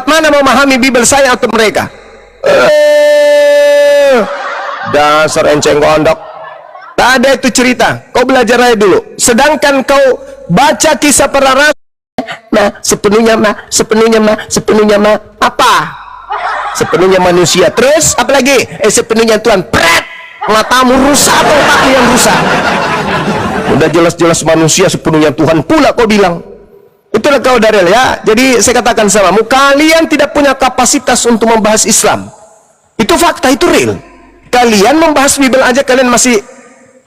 lewat mana memahami Bible saya atau mereka? Dasar enceng gondok. Tak ada itu cerita. Kau belajar aja dulu. Sedangkan kau baca kisah para rasul, sepenuhnya apa? Sepenuhnya manusia. Terus apa lagi? Sepenuhnya Tuhan. Pret, matamu rusak atau otakmu yang rusak? Udah jelas-jelas manusia, sepenuhnya Tuhan pula kau bilang. Itulah kau Darel ya. Jadi saya katakan samamu, kalian tidak punya kapasitas untuk membahas Islam. Itu fakta, itu real. Kalian membahas Bible aja kalian masih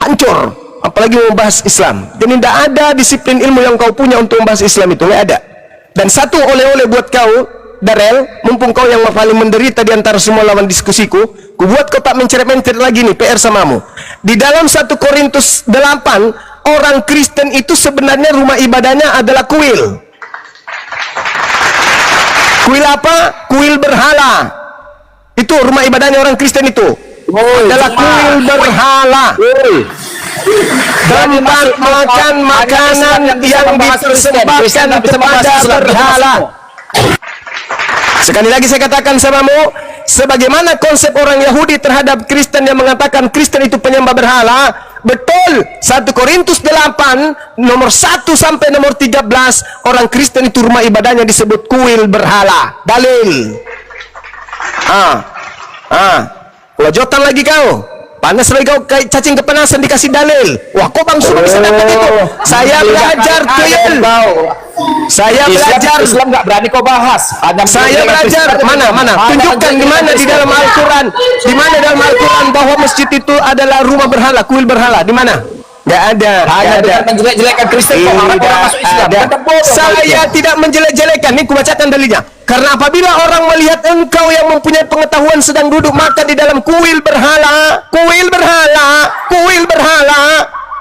hancur, apalagi membahas Islam. Jadi tidak ada disiplin ilmu yang kau punya untuk membahas Islam, itu nggak ada. Dan satu oleh-oleh buat kau Darel, mumpung kau yang paling menderita di antara semua lawan diskusiku, ku buat kau tak menceret-menceret lagi nih, PR samamu. Di dalam 1 Korintus 8, orang Kristen itu sebenarnya rumah ibadahnya adalah kuil. Kuil apa? Kuil berhala. Itu rumah ibadahnya orang Kristen itu. Adalah kuil berhala. Tempat makan makanan yang dipersembahkan kepada berhala. Sekali lagi saya katakan samamu, sebagaimana konsep orang Yahudi terhadap Kristen yang mengatakan Kristen itu penyembah berhala, betul. 1 Korintus 8 nomor 1 sampai nomor 13, orang Kristen itu rumah ibadahnya disebut kuil berhala. Dalil. Kelojotan lagi kau, panas lagi kau, kayak cacing kepanasan dikasih dalil. Wah, kok bang suruh bisa dapat itu? Saya belajar tuyul. Saya belajar. Islam nggak berani kau bahas. Saya belajar. Mana? Tunjukkan di mana di dalam Al-Quran. Di mana dalam Al-Quran bahwa masjid itu adalah rumah berhala, kuil berhala? Di mana? Nggak ada. Hanya dengan menjelek-jelekan Kristen kau harap orang masuk Islam. Saya tidak menjelek-jelekan. Ini kubacakan dalilnya. Karena apabila orang melihat engkau yang mempunyai pengetahuan sedang duduk makan di dalam kuil berhala,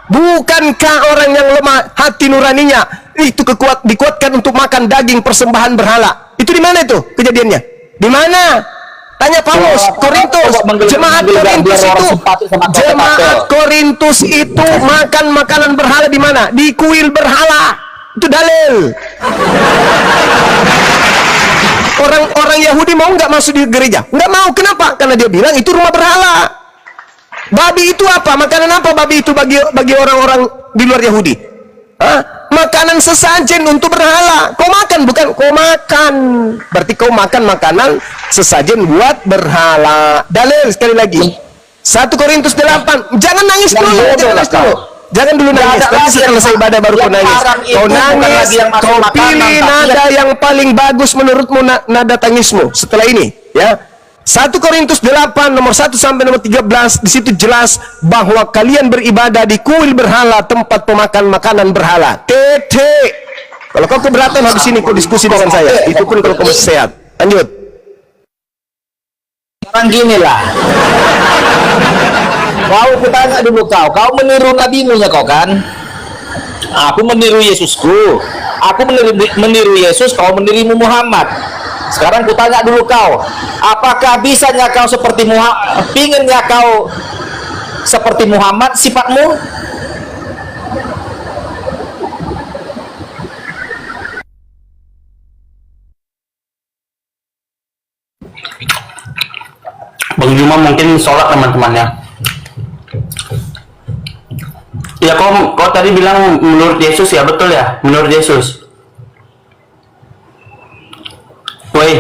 bukankah orang yang lemah hati nuraninya itu dikuatkan untuk makan daging persembahan berhala? Itu di mana itu kejadiannya? Di mana? Tanya Paulus, Korintus, jemaat Korintus itu makan makanan berhala di mana? Di kuil berhala. Itu dalil. Orang Yahudi mau nggak masuk di gereja? Nggak mau. Kenapa? Karena dia bilang itu rumah berhala. Babi itu apa? Makanan apa babi itu bagi orang-orang di luar Yahudi? Makanan sesajen untuk berhala. Kau makan bukan? Kau makan. Berarti kau makan makanan sesajen buat berhala. Dalil sekali lagi. 1 Korintus 8. Jangan nangis dulu. Jangan dulu nangis, nanti selesai ibadah baru kau nangis. Kau nangis, kau pilih nada yang paling bagus menurutmu, nada tangismu setelah ini, ya. 1 Korintus 8 nomor 1 sampai nomor 13, di situ jelas bahwa kalian beribadah di kuil berhala, tempat pemakan makanan berhala. Tete. Kalau kau keberatan habis ini kau diskusi dengan saya. Itu pun kalau kau masih sehat. Lanjut. Sekarang gini lah. Kau kutanya dulu kau meniru nabimu kau kan? Aku meniru Yesusku. Aku meniru Yesus, kau meniru Muhammad. Sekarang kutanya dulu kau, apakah bisanya kau seperti Muhammad? Pinginnya kau seperti Muhammad sifatmu? Bang Juma mungkin sholat teman-temannya. Ya, kau tadi bilang menurut Yesus ya, betul ya? Menurut Yesus. Woi,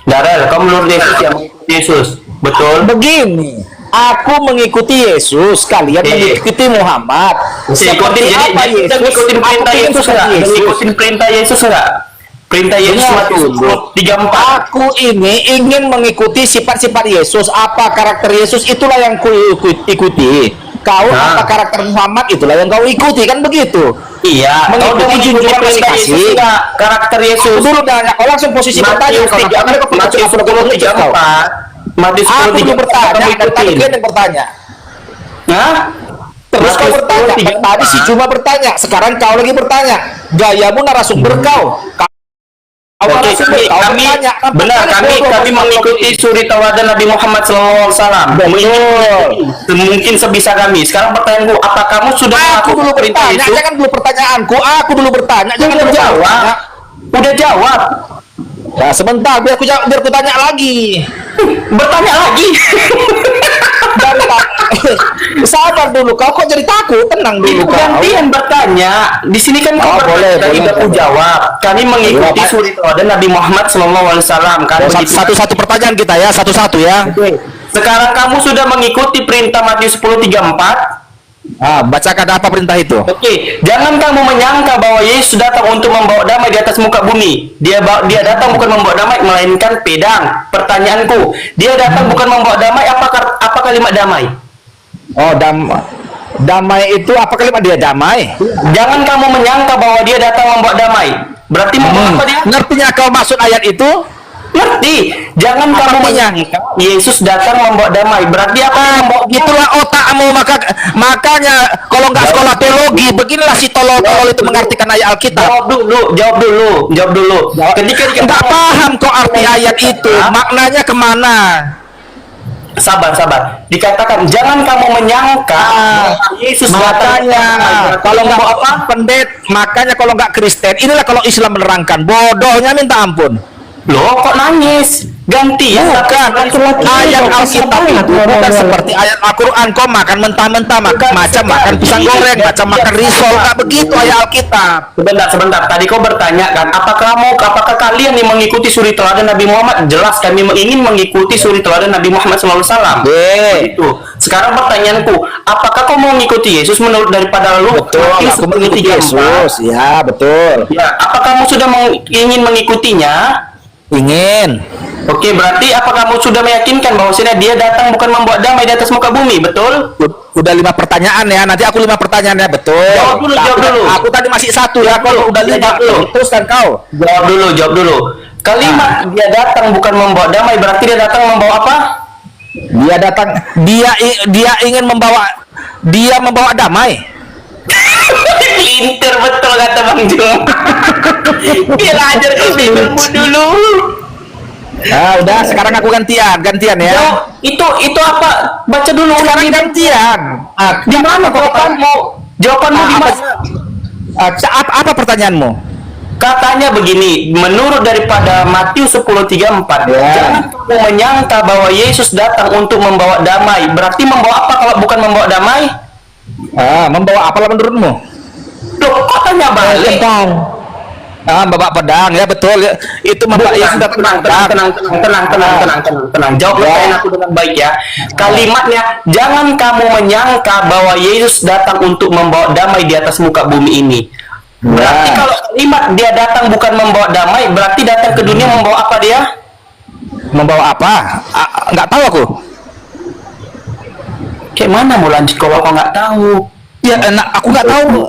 Darel, kau menurut Yesus ya, mengikuti Yesus, betul? Begini, aku mengikuti Yesus, kalian mengikuti Muhammad. Ikutin, jadi ikutin perintah Yesus enggak? Ikutin perintah Yesus enggak? Perintah Yesus 34. Aku ini ingin mengikuti sifat-sifat Yesus. Apa karakter Yesus, itulah yang ku ikuti. Kau apa karakter Muhammad, itulah yang kau ikuti, kan begitu? Iya, mengikuti junjungan kasih karakter Yesus. Dulu nanya, kau langsung posisi bertanya. Matius 10:34. Aku dulu bertanya, tadi yang bertanya. Terus kau bertanya, tadi si Cuma bertanya, sekarang kau lagi bertanya. Gayamu narasumber kau. Oke, kami mengikuti suri tauladan Nabi Muhammad SAW. Mungkin sebisa kami. Sekarang pertanyaanku, apa kamu sudah aku dulu bertanya? Jangan dulu pertanyaanku. Aku dulu bertanya, jangan menjawab. Udah jawab. Nah, sebentar biar ku tanya lagi. Bertanya lagi. Sabar dulu, kau kok jadi takut? Tenang dulu kau. Gantian bertanya. Di sini kan kau boleh, bertanya, boleh. aku jawab. Kami mengikuti Boleh. suri teladan Nabi Muhammad SAW. Kan begitu. Satu-satu pertanyaan kita ya, satu-satu ya. Sekarang kamu sudah mengikuti perintah Matius 10:34. Ah, bacakan apa perintah itu? Oke, jangan kamu menyangka bahwa Yesus datang untuk membawa damai di atas muka bumi. Dia datang bukan membawa damai, melainkan pedang. Pertanyaanku, dia datang bukan membawa damai, apa kalimat damai? Oh, damai itu apa kalimat dia damai? Jangan kamu menyangka bahwa dia datang membawa damai. Berarti membawa apa dia? Ngertinya kau maksud ayat itu? Ngerti. Jangan Apa kamu artinya? menyangka Yesus datang membawa damai. Berarti apa yang membawa Itulah otakmu, makanya kalau nggak sekolah teologi, beginilah si tolol-tolol itu mengartikan ayat Alkitab. Jawab dulu. Ketika Nggak paham kok arti ayat itu, maknanya kemana? Sabar. Dikatakan jangan kamu menyangka bahwa Yesus datang. Makanya kalau nggak apa makanya kalau nggak Kristen, inilah kalau Islam menerangkan, bodohnya minta ampun. Loh, kok nangis? Ganti ya. Bukan, ayat Alkitab itu bukan seperti ayat Al-Quran. Kau makan mentah-mentah, macam makan pisang goreng, macam makan risol, nggak begitu ayat Alkitab. Sebentar. Tadi kau bertanya kan, apakah kalian yang mengikuti suri teladan Nabi Muhammad? Jelas kami ingin mengikuti suri teladan Nabi Muhammad SAW. Itu. Sekarang pertanyaanku, apakah kau mau mengikuti Yesus menurut daripada lu? Betul, aku mengikuti Yesus. Ya, betul. Ya, apa kamu sudah ingin mengikutinya? Ingin. Oke, berarti apa kamu sudah meyakinkan bahwasanya dia datang bukan membawa damai di atas muka bumi, betul? Udah 5 pertanyaan ya, nanti aku 5 pertanyaan ya, betul. Jawab dulu. Aku tadi masih 1 ya, kalau udah 5 terus kan kau. Jawab dulu. Kalimat dia datang bukan membawa damai, berarti dia datang membawa apa? Dia ingin membawa damai. Linter betul kata Bang Jom. Dia ajar kau filmmu dulu. Nah, udah sekarang aku gantian ya. Itu apa? Baca dulu Sekarang gantian. Di mana jawabanmu? Jawabanmu di mana? Apa pertanyaanmu? Katanya begini, menurut daripada Matius 10:34, jangan kamu menyangka bahwa Yesus datang untuk membawa damai. Berarti membawa apa kalau bukan membawa damai? Membawa apa menurutmu? Loh, kok tanya balik? Bawa pedang ya, betul ya. Itu membawa Yesus datang. Tenang. Jawab pertanyaan aku dengan baik ya. Kalimatnya, jangan kamu menyangka bahwa Yesus datang untuk membawa damai di atas muka bumi ini. Berarti kalau kalimat dia datang bukan membawa damai, berarti datang ke dunia membawa apa dia? Membawa apa? Nggak tahu aku. Kayak mana mau lanjut kalau kau nggak tahu? Ya enak, aku nggak tahu.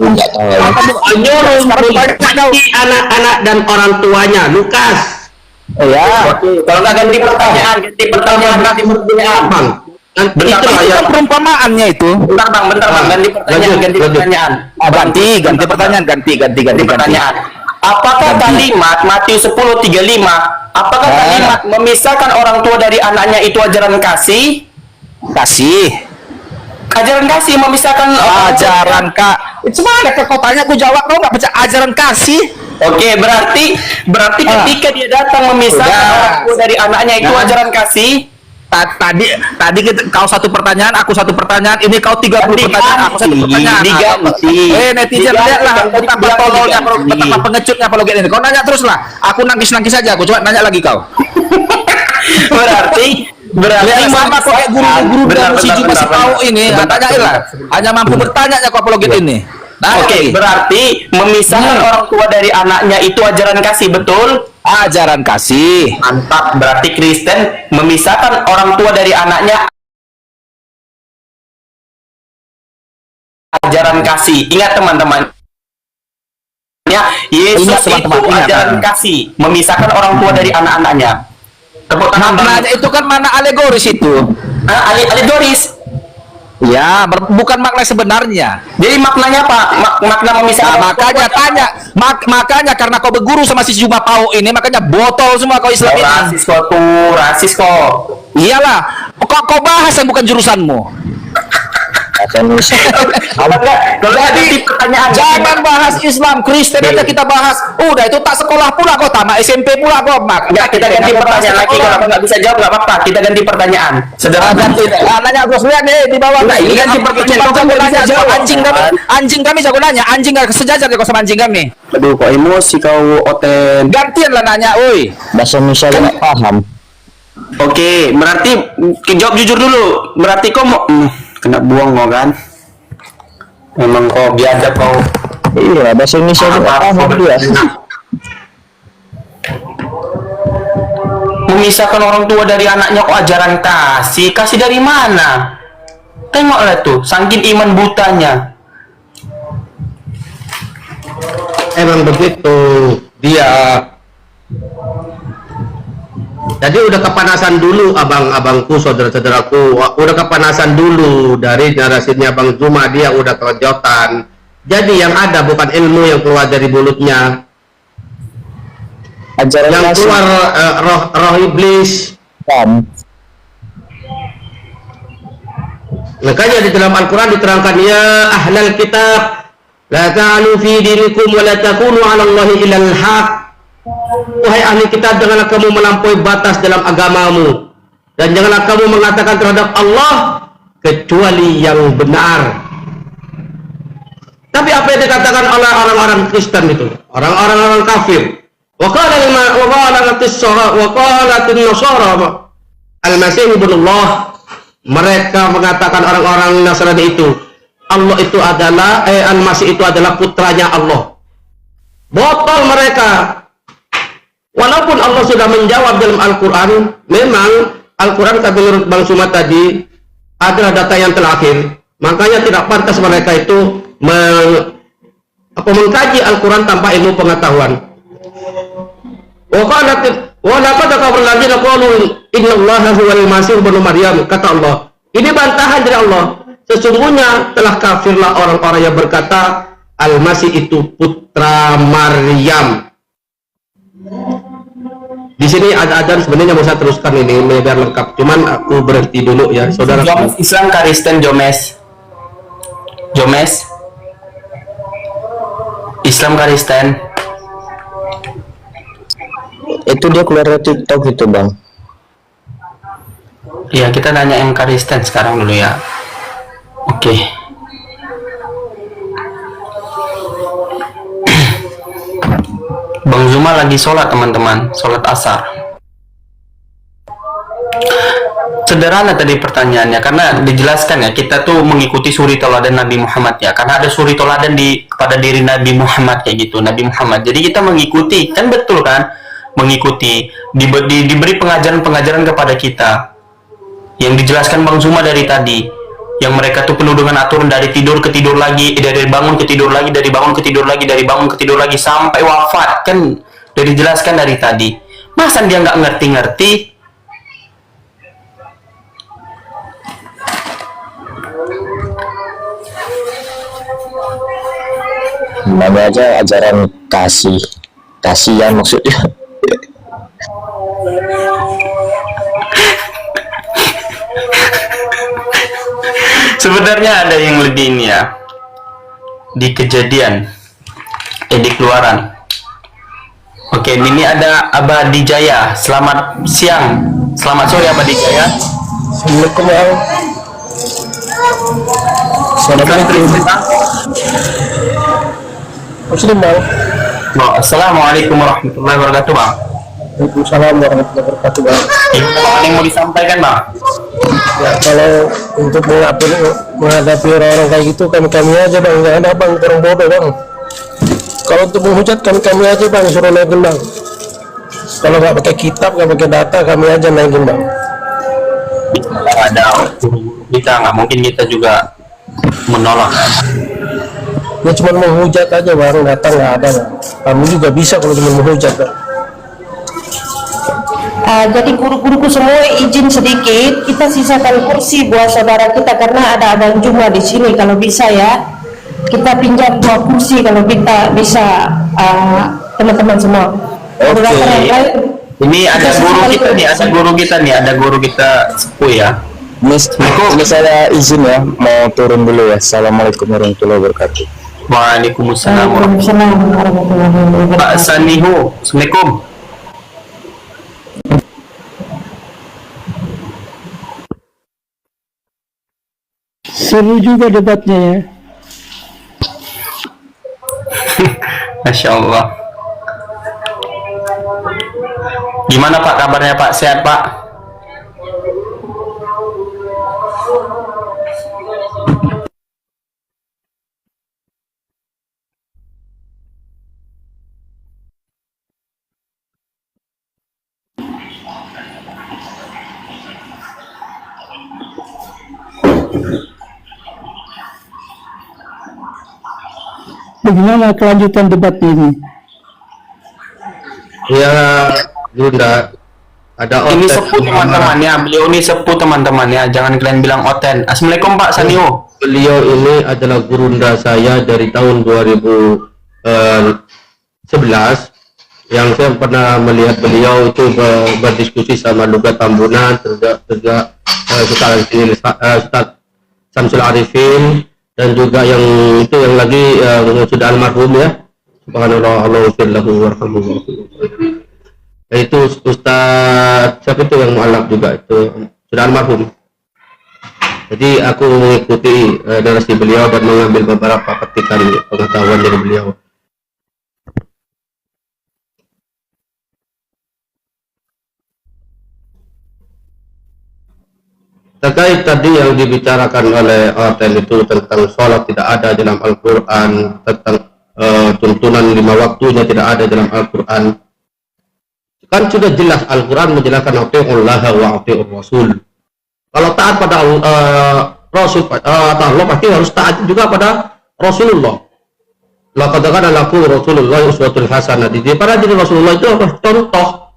Menyuruh mengikuti anak-anak dan orang tuanya. Lukas. Ya. Kalau nggak ganti pertanyaan. Bang. Itu kan perumpamaannya itu. Bentar bang, ganti pertanyaan. Ganti Pertanyaan. Apakah kalimat Matius 10:35? Apakah kalimat memisahkan orang tua dari anaknya itu ajaran kasih? Ajaran kasih memisahkan Ajaran Cuma ada ke kotanya aku jawab, kau nggak baca ajaran kasih. Oke, berarti ketika dia datang memisahkan orang tua dari anaknya itu ajaran kasih. Tadi kau 1 pertanyaan, aku 1 pertanyaan, ini kau 30 pertanyaan, aku 1 pertanyaan. Diganti. Netizen lihatlah betapa tololnya, betapa pengecutnya apologet ini. Kau nanya terus lah, aku nangis saja, aku coba nanya lagi kau. Berarti sama kok kayak guru-guru dan si Juma si Pau ini, tanyainlah. Hanya mampu bertanya kok apologet ini. Oke, berarti memisahkan orang tua dari anaknya itu ajaran kasih, betul? Ajaran kasih. Mantap, berarti Kristen memisahkan orang tua dari anaknya ajaran kasih. Ingat teman-teman. Yesus itu ajaran kasih, memisahkan orang tua dari anak-anaknya. Tepuk tangan. Maknanya itu kan mana alegoris itu. Alegoris. Ya, bukan makna sebenarnya. Jadi maknanya apa? Makna memisahkan. Makanya karena kau berguru sama si Juma Pau ini, makanya botol semua kau Islam ini. Rasis kok. Iyalah, kok kau bahas yang bukan jurusanmu. akan bisa. Kalau ganti pertanyaan. Jangan bahas Islam, Kristen aja kita bahas. Udah itu tak sekolah pula kok, tamat SMP pula kok, Mak. Enggak, kita ganti pertanyaan lagi. Kalau abang nggak bisa jawab nggak apa-apa. Kita ganti pertanyaan. Sederhana. Ganti. Nanya bos lihat nih di bawah. Enggak, ini ganti pertanyaan. Kau nggak bisa jawab. Anjing kami jago nanya. Anjing nggak sejajar kok sama anjing kami. Aduh, kok emosi kau, Oten. Gantian lah nanya, oi. Bahasa Indonesia nggak paham. Oke, berarti jawab jujur dulu. Berarti kau mau kena buang mau kan? Memang kau biadab kau. Iya, bahasa Indonesia nggak paham dia. Memisahkan orang tua dari anaknya kok ajaran kasih dari mana? Tengoklah tuh, saking iman butanya. Emang begitu dia. Jadi udah kepanasan dulu abang-abangku, saudara-saudaraku, udah kepanasan dulu dari narasinya Bang Zuma, dia udah kerojotan. Jadi yang ada bukan ilmu yang keluar dari mulutnya, Ajaran yang kasih. keluar roh iblis. Paham. Makanya di dalam Al-Quran diterangkan, ya ahlal kitab la ta'alu fi dinikum wa la takunu 'ala Allahi illal haq. Wahai ahli kitab, janganlah kamu melampaui batas dalam agamamu, dan janganlah kamu mengatakan terhadap Allah kecuali yang benar. Tapi apa yang dikatakan oleh orang-orang Kristen itu, orang-orang kafir, wa qala an-nasara al-masih ibnullah, mereka mengatakan orang-orang Nasrani itu, Allah itu adalah Al-Masih itu adalah putranya Allah. Botol mereka. Walaupun Allah sudah menjawab dalam Al-Quran, memang Al-Quran menurut Bang Suma tadi adalah data yang terakhir. Makanya tidak pantas mereka itu mengkaji Al-Quran tanpa ilmu pengetahuan. Kata Allah, ini bantahan dari Allah. Sesungguhnya telah kafirlah orang-orang yang berkata Al-Masih itu putra Maryam. Di sini ada adzan, sebenarnya mau saya teruskan ini biar lengkap, cuman aku berhenti dulu ya, saudara. Jomes Islam Kristen Jomes. Islam Kristen. Itu dia keluar dari TikTok itu, Bang. Ya, kita nanya yang Kristen sekarang dulu ya. Oke. Bang Zuma lagi sholat, teman-teman, sholat asar. Sederhana tadi pertanyaannya, karena dijelaskan ya, kita tuh mengikuti suri teladan Nabi Muhammad ya, karena ada suri teladan pada diri Nabi Muhammad kayak gitu, Nabi Muhammad. Jadi kita mengikuti, kan betul kan? Mengikuti, diberi pengajaran-pengajaran kepada kita yang dijelaskan Bang Zuma dari tadi, yang mereka tuh penuh dengan aturan dari tidur ke tidur lagi, dari bangun ke tidur lagi, dari bangun ke tidur lagi, dari bangun ke tidur lagi sampai wafat, kan udah dijelaskan dari tadi. Masa dia nggak ngerti-ngerti? Namanya aja ajaran kasihan maksudnya. Sebenarnya ada yang lebih ini ya, di Kejadian, di Keluaran. Oke, ini ada Abadi Jaya. Selamat siang, selamat sore Abadi Jaya. Assalamualaikum Bang. Assalamualaikum warahmatullahi wabarakatuh, Bang. Waalaikumsalam warahmatullahi wabarakatuh, Bang. Apa yang mau disampaikan, Bang? Ya, kalau untuk menghadapi orang-orang kayak gitu, kami aja Bang, nggak ada Bang, orang bodoh Bang. Kalau untuk menghujat kami aja Bang, suruh naikin Bang. Kalau nggak pakai kitab, nggak pakai data, kami aja naikin Bang. Ada kita, nggak mungkin kita juga menolak. Ya cuma menghujat aja Bang, datang nggak ada Bang. Kami juga bisa kalau cuma menghujat Bang. Jadi guru-guruku semua izin sedikit, kita sisakan kursi buat saudara kita karena ada Abang Juma di sini. Kalau bisa ya, kita pinjam 2 kursi kalau kita bisa, teman-teman semua. Oke. Ini ada guru kita nih, ada guru kita sepuh ya. Ini saya izin ya, mau turun dulu ya. Assalamualaikum warahmatullahi wabarakatuh. Waalaikumsalam. Waalaikumsalam warahmatullahi Pak wabarakatuh. Saniho, Assalamualaikum. Seru juga debatnya ya. Masya Allah. Gimana Pak kabarnya Pak? Sehat Pak? Bagaimana kelanjutan debat ini? Ya, Bunda, ada Ini otet sepuh teman-temannya, beliau ini sepuh teman-temannya. Jangan kalian bilang oten. Assalamualaikum Pak Sanio. Beliau ini adalah gurunda saya dari tahun 2011 yang saya pernah melihat beliau itu berdiskusi sama Lugat Tambunan, juga Ustaz Samsul Arifin, dan juga yang itu yang lagi sudah almarhum ya, subhanallah, Allahumma warhamhu. Itu Ustaz siapa itu yang mualaf juga, itu sudah almarhum. Jadi aku mengikuti narasi beliau dan mengambil beberapa petikan pengetahuan dari beliau. Terkait tadi yang dibicarakan oleh Oten itu tentang sholat tidak ada dalam Al-Quran, tentang tuntunan 5 waktunya tidak ada dalam Al-Quran. Kan sudah jelas Al-Quran menjelaskan atiullaha wa atiur rasul. Kalau taat pada Rasul Allah pasti harus taat juga pada Rasulullah. Laqad kana lakum Rasulullah uswatul hasanah. Di para diri Rasulullah itu contoh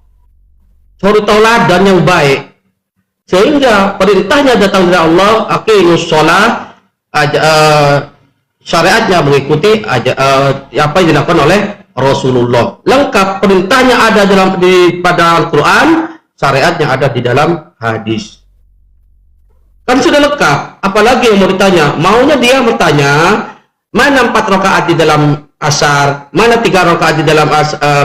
tauladan yang baik. Sehingga perintahnya datang dari Allah, aqimus shalah, syariatnya mengikuti apa yang dilakukan oleh Rasulullah. Lengkap, perintahnya ada pada Al-Quran, syariatnya ada di dalam hadis. Kan sudah lengkap, apalagi yang mau ditanya. Maunya dia bertanya, mana 4 rakaat di dalam asar, mana 3 rakaat di dalam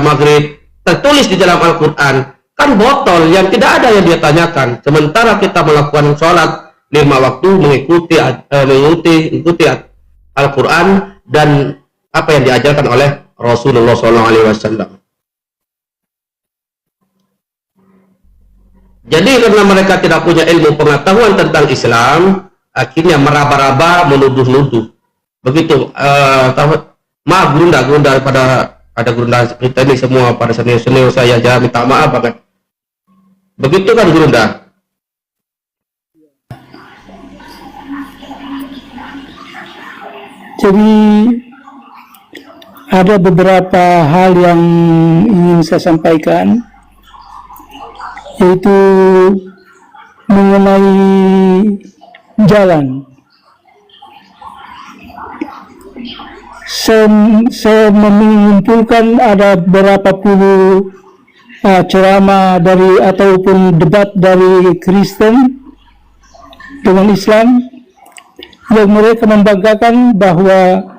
maghrib, tertulis di dalam Al-Quran. Kan botol yang tidak ada yang dia tanyakan. Sementara kita melakukan sholat 5 waktu mengikuti Al-Quran dan apa yang diajarkan oleh Rasulullah SAW. Jadi karena mereka tidak punya ilmu pengetahuan tentang Islam, akhirnya meraba-raba, menuduh-nuduh. Begitu. Maaf Gurunda pada ada Gurunda kita ini semua pada senior saya jangan minta maaf banget. Begitu kan Gurunda? Jadi ada beberapa hal yang ingin saya sampaikan, yaitu mengenai jalan. Saya mengumpulkan ada berapa puluh ceramah dari ataupun debat dari Kristen dengan Islam yang mereka membanggakan bahwa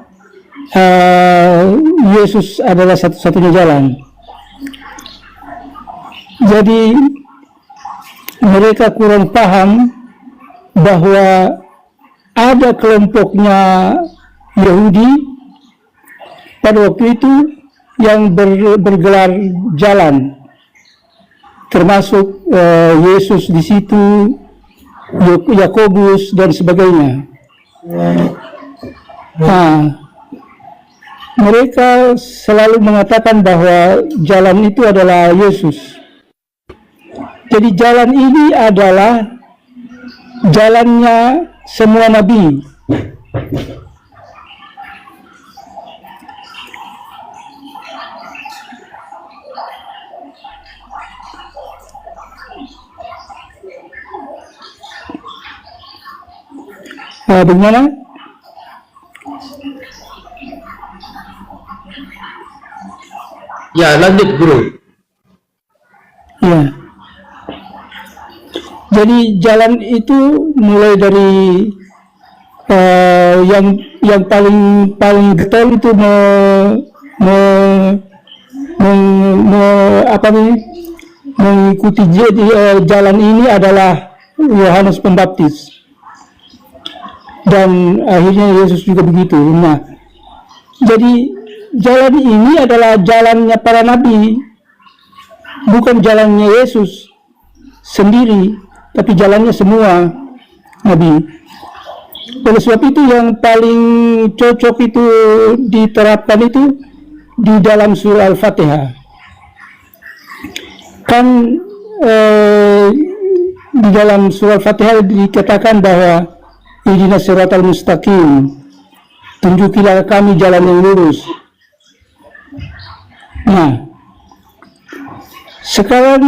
Yesus adalah satu-satunya jalan. Jadi mereka kurang paham bahwa ada kelompoknya Yahudi pada waktu itu yang bergelar jalan, termasuk Yesus di situ, Yakobus dan sebagainya. Nah, mereka selalu mengatakan bahwa jalan itu adalah Yesus. Jadi jalan ini adalah jalannya semua nabi. Bagaimana? Ya, lanjut Guru. Ya. Jadi jalan itu mulai dari yang paling getol itu mengikuti jalan ini adalah Yohanes Pembaptis, dan akhirnya Yesus juga begitu. Nah, jadi jalan ini adalah jalannya para nabi, bukan jalannya Yesus sendiri, tapi jalannya semua nabi. Oleh sebab itu yang paling cocok itu diterapkan itu di dalam surah Al-Fatihah. Kan di dalam surah Al-Fatihah dikatakan bahwa ihdinas siratal mustaqim, tunjukilah kami jalan yang lurus. Nah, sekarang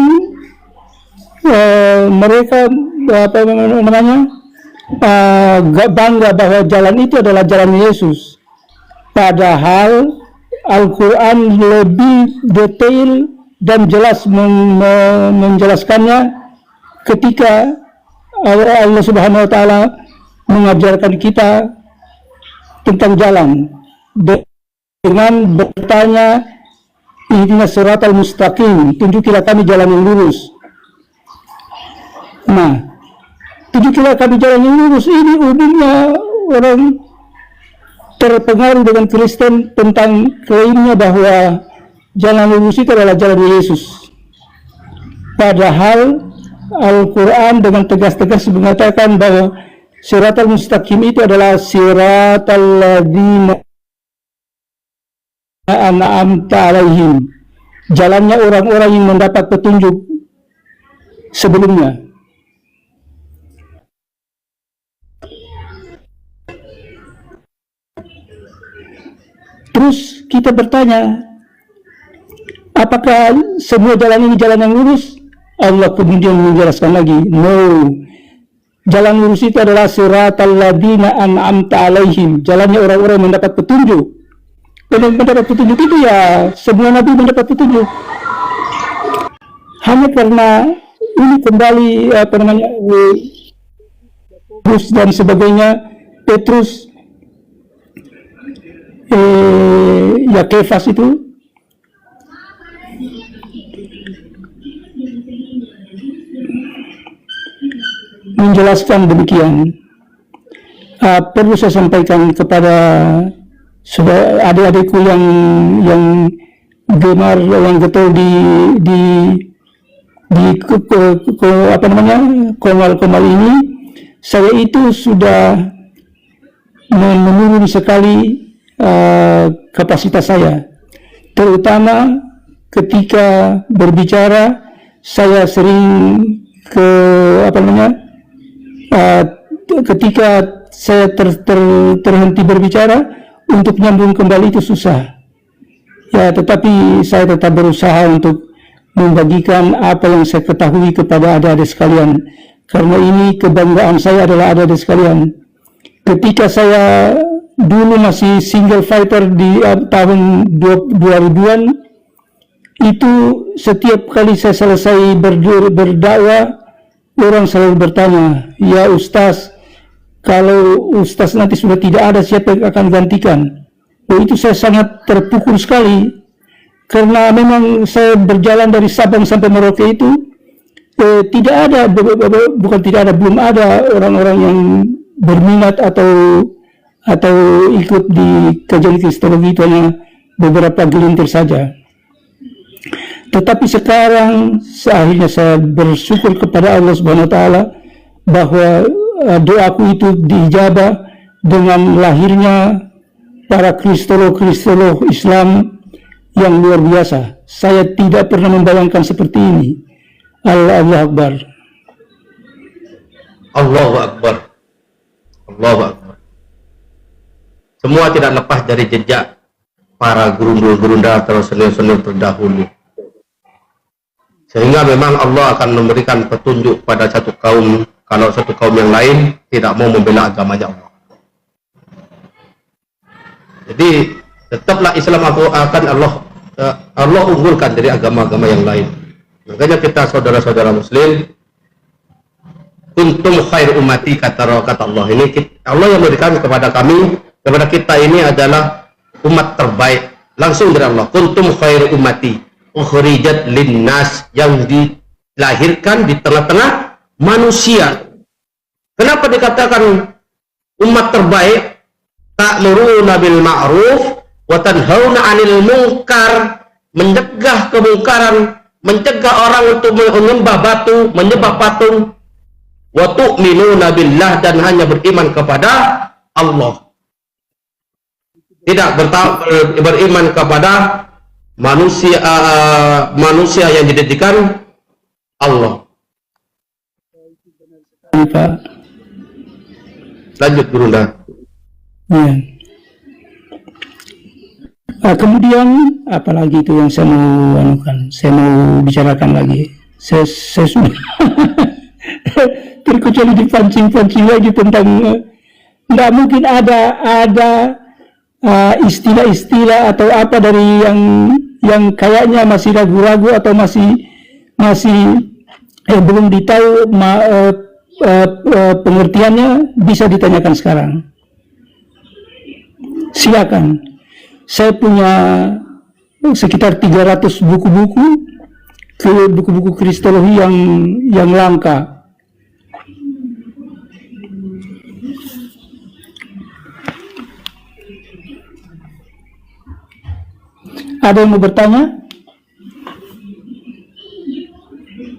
mereka bangga bahwa jalan itu adalah jalan Yesus, padahal Al-Quran lebih detail dan jelas menjelaskannya ketika Allah Subhanahu wa Ta'ala mengajarkan kita tentang jalan dengan bertanya, ihdinas siratal mustaqim, tunjukilah kami jalan yang lurus. Nah, tunjukilah kami jalan yang lurus ini umumnya orang terpengaruh dengan Kristen tentang klaimnya bahwa jalan lurus itu adalah jalan Yesus. Padahal Al-Quran dengan tegas-tegas mengatakan bahwa siratal mustaqim itu adalah siratal ladzina an'amta alaihim, jalannya orang-orang yang mendapat petunjuk sebelumnya. Terus kita bertanya, apakah semua jalan ini jalan yang lurus? Allah kemudian menjelaskan lagi, no, jalan lurus itu adalah siratal ladzina an'amta alaihim, jalannya orang-orang yang mendapat petunjuk. Dan yang mendapat petunjuk itu ya semua nabi mendapat petunjuk. Hanya karena ini kembali Petrus dan sebagainya, Petrus ya Kefas itu menjelaskan demikian. Perlu saya sampaikan kepada adik-adikku yang gemar, yang getol di komal ini, saya itu sudah menurun sekali kapasitas saya, terutama ketika berbicara. Saya sering ketika saya terhenti berbicara, untuk nyambung kembali itu susah ya, tetapi saya tetap berusaha untuk membagikan apa yang saya ketahui kepada adik-adik sekalian, karena ini kebanggaan saya adalah adik-adik sekalian. Ketika saya dulu masih single fighter di tahun 2000-an, itu setiap kali saya selesai berdakwah, orang selalu bertanya, ya Ustaz, kalau Ustaz nanti sudah tidak ada, siapa yang akan gantikan? Oh, itu saya sangat terpukul sekali, karena memang saya berjalan dari Sabang sampai Merauke itu tidak ada, bukan tidak ada, belum ada orang-orang yang berminat atau ikut di kajian kristologi, itu hanya beberapa gelintir saja. Tetapi sekarang akhirnya saya bersyukur kepada Allah Subhanahu wa Ta'ala bahwa doaku itu diijabah dengan lahirnya para kristolog Islam yang luar biasa. Saya tidak pernah membayangkan seperti ini. Allahu Akbar. Allahu Akbar. Allahu Akbar. Semua tidak lepas dari jejak para guru-gurunda atau senior-senior terdahulu. Sehingga memang Allah akan memberikan petunjuk pada satu kaum kalau satu kaum yang lain tidak mau membela agamanya Allah. Jadi tetaplah Islam akan Allah unggulkan dari agama-agama yang lain. Makanya kita saudara-saudara Muslim kuntum khair ummati, kata Allah. Ini Allah yang memberikan kepada kami, kepada kita ini adalah umat terbaik langsung dari Allah. Kuntum khair ummati ukhrijat linnas, yang dilahirkan di tengah-tengah manusia. Kenapa dikatakan umat terbaik? Ta'muruna bil ma'ruf wa tanhauna 'anil munkar, mencegah kemungkaran, mencegah orang untuk menyembah batu, menyembah patung. Wa tu'minuna billah, dan hanya beriman kepada Allah. Tidak beriman kepada manusia yang dijadikan Allah. Pak. Lanjut Gurunda. Ya. Kemudian apalagi itu yang saya mau anukan, saya mau bicarakan lagi. Saya sudah terkecuali dipancing-pancing lagi tentang nggak mungkin ada istilah-istilah atau apa dari yang kayaknya masih ragu-ragu atau masih belum ditahu pengertiannya, bisa ditanyakan sekarang. Silakan. Saya punya sekitar 300 buku-buku kristologi yang langka. Ada yang mau bertanya?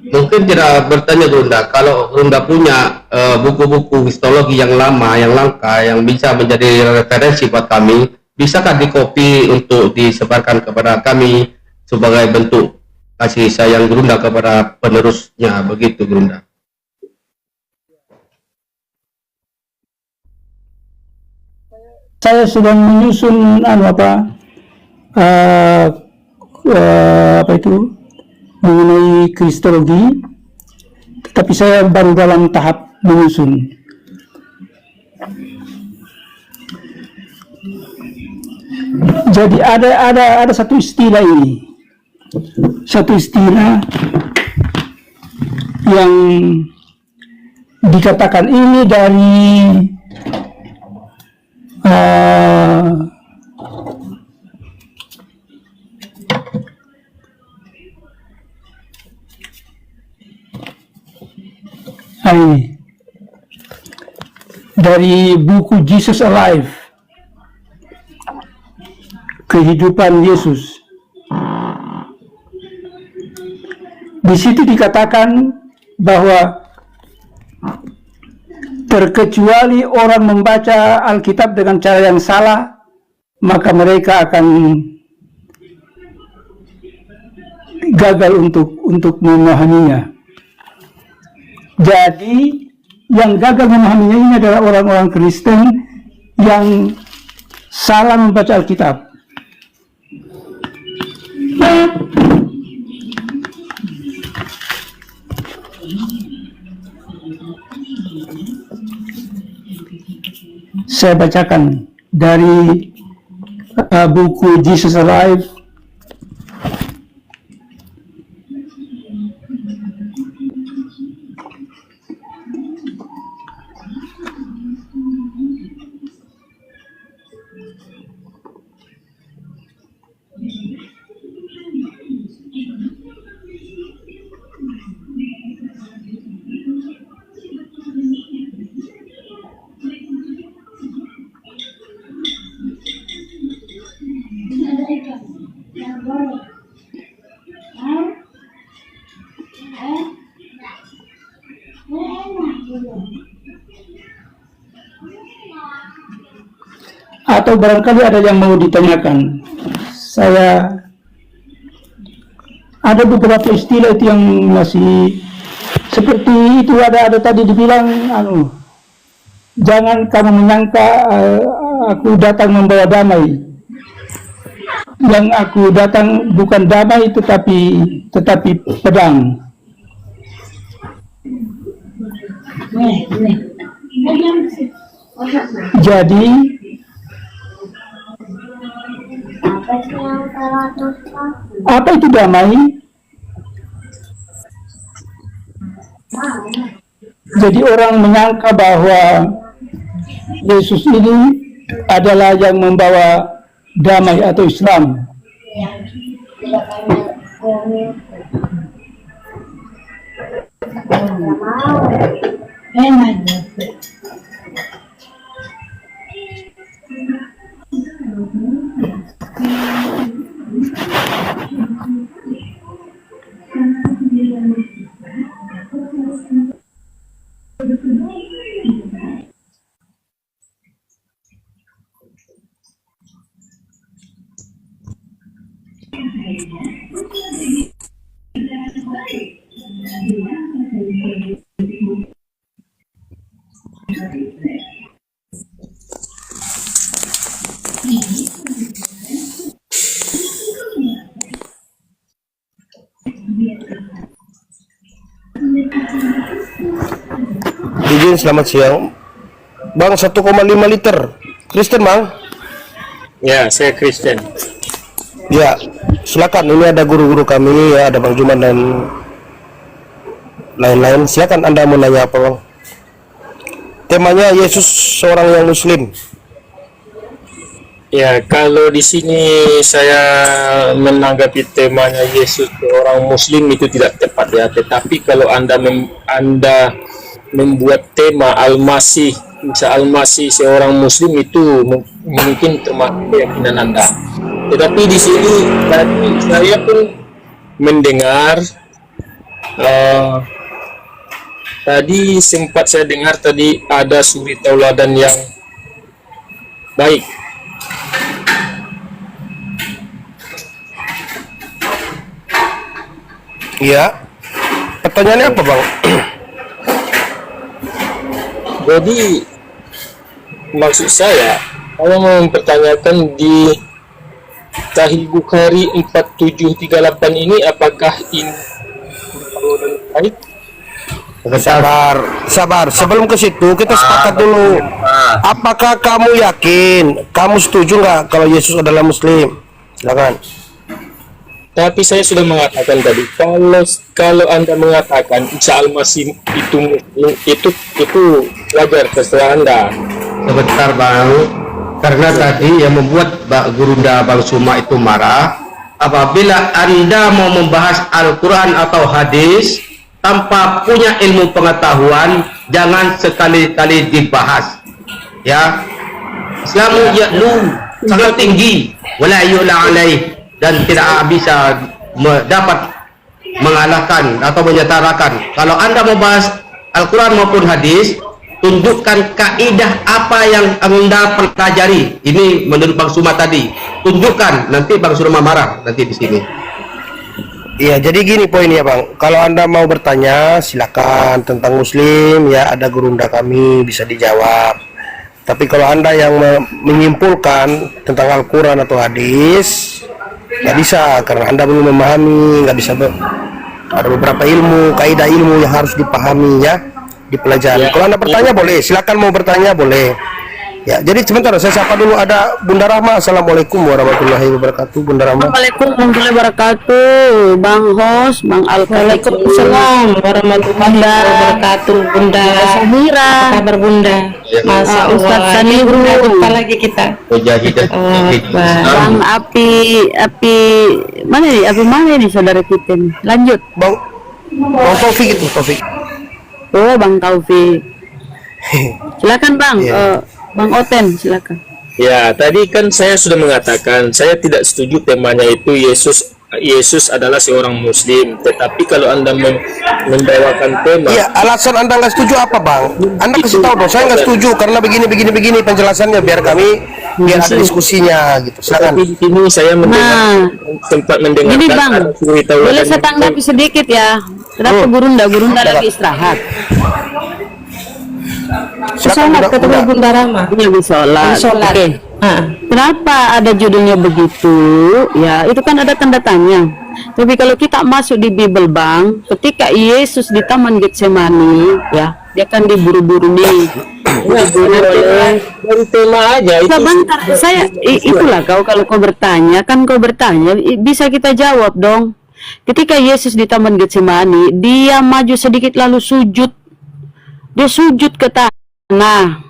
Mungkin tidak bertanya Gurunda, kalau Gurunda punya buku-buku kristologi yang lama, yang langka, yang bisa menjadi referensi buat kami, bisakah dikopi untuk disebarkan kepada kami sebagai bentuk kasih sayang Gurunda kepada penerusnya, begitu Gurunda? Saya sedang menyusun mengenai kristologi, tetapi saya baru dalam tahap menyusun. Jadi ada satu istilah ini, satu istilah yang dikatakan ini dari ini dari buku Jesus Alive, kehidupan Yesus. Di situ dikatakan bahwa terkecuali orang membaca Alkitab dengan cara yang salah, maka mereka akan gagal untuk memahaminya. Jadi yang gagal memahaminya ini adalah orang-orang Kristen yang salah membaca Alkitab. Saya bacakan dari buku Jesus Alive, atau barangkali ada yang mau ditanyakan. Saya ada beberapa istilah itu yang masih seperti itu, ada tadi dibilang jangan kamu menyangka aku datang membawa damai. Yang aku datang bukan damai tetapi pedang. Jadi apa itu damai? Jadi orang menyangka bahwa Yesus ini adalah yang membawa damai atau Islam. Izin, selamat siang. Bang, 1,5 liter. Kristen, Bang? Ya, saya Kristen. Ya, silakan. Ini ada guru-guru kami, ya, ada Bang Juman dan lain-lain. Silakan Anda mau nanya apa, Bang? Temanya Yesus seorang yang Muslim. Ya, kalau di sini saya menanggapi temanya Yesus seorang Muslim itu tidak tepat ya. Tetapi kalau Anda membuat tema Al-Masih, Isa Al-Masih seorang Muslim itu mungkin termasuk keyakinan Anda. Tetapi di sini tadi saya pun mendengar tadi sempat saya dengar tadi ada suri tauladan yang baik. Iya. Pertanyaannya apa, Bang? Jadi maksud saya mau mempertanyakan di Sahih Bukhari 4738 ini apakah ini baik? Sabar. Sebelum ke situ kita sepakat dulu. Apakah kamu yakin? Kamu setuju nggak kalau Yesus adalah Muslim? Silakan. Tapi saya sudah mengatakan tadi, kalau Anda mengatakan Isa Al-Masih itu Muslim, itu wajar, terserah Anda. Sebentar Bang, karena tadi yang membuat Gurunda Bang Suma itu marah apabila Anda mau membahas Al-Quran atau hadis tanpa punya ilmu pengetahuan, jangan sekali-kali dibahas ya. Islamu ya'lu sangat tinggi wala yu'la alaih, dan tidak bisa dapat mengalahkan atau menyetarakan. Kalau Anda membahas Al-Quran maupun hadis, tunjukkan kaidah apa yang Anda pelajari. Ini menurut Bang Suma tadi. Tunjukkan, nanti Bang Suma marah nanti di sini. Iya, jadi gini poinnya, Bang. Kalau Anda mau bertanya, silakan tentang Muslim, ya ada gurunda kami bisa dijawab. Tapi kalau Anda yang menyimpulkan tentang Al-Quran atau hadis, nggak bisa, karena Anda belum memahami, nggak bisa. Ada beberapa ilmu, kaidah ilmu yang harus dipahami ya, dipelajari. Kalau Anda bertanya boleh, silakan mau bertanya boleh. Ya, jadi sebentar saya sapa dulu, ada Bunda Rahma. Assalamualaikum warahmatullahi wabarakatuh, Bunda Rahma. Assalamualaikum warahmatullahi wabarakatuh, Bang Hos, Bang Alfa. Waalaikumsalam warahmatullahi wabarakatuh, Bunda Samira. Apa kabar Bunda? Masa Ustaz Sanibru. Jumpa lagi kita. Mujahidah Bang Api mana nih? Api mana nih saudara kita nih? Lanjut. Bang Taufik itu, Taufik. Oh, Bang Taufik. Silakan Bang. Iya. Bang Oten, silakan. Ya, tadi kan saya sudah mengatakan saya tidak setuju temanya itu Yesus adalah seorang Muslim. Tetapi kalau Anda membawakan tema, Iya, alasan Anda nggak setuju apa, Bang? Anda kasih tahu dong. Saya nggak setuju karena begini penjelasannya, biar ada diskusinya gitu. Silakan. tapi di sini saya mendengar, sempat mendengar. Gini Bang, boleh saya tanggapi sedikit ya? Kenapa Gurunda lagi istirahat? Sholat ketemu Bunda Rahma. Dia habis sholat. Sholat. Oke. Kenapa ada judulnya begitu? Ya, itu kan ada tanda tanya. Tapi kalau kita masuk di Bible Bang, ketika Yesus di Taman Getsemani, ya, dia kan diburu-buru nih. Dari tema aja itu. Sebentar, itulah kalau kau bertanya, bisa kita jawab dong. Ketika Yesus di Taman Getsemani, dia maju sedikit lalu sujud Dia sujud ke tanah.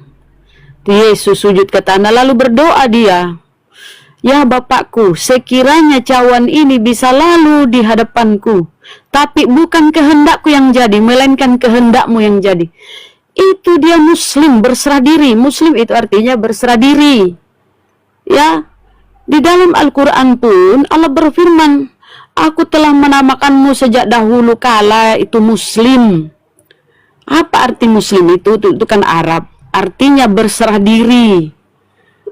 Yesus sujud ke tanah lalu berdoa dia, "Ya Bapakku, sekiranya cawan ini bisa lalu di hadapanku, tapi bukan kehendakku yang jadi, melainkan kehendakmu yang jadi." Itu dia muslim, berserah diri. Muslim itu artinya berserah diri. Ya, di dalam Al-Quran pun Allah berfirman, "Aku telah menamakanmu sejak dahulu kala," itu muslim. Apa arti muslim itu? Itu kan Arab. Artinya berserah diri.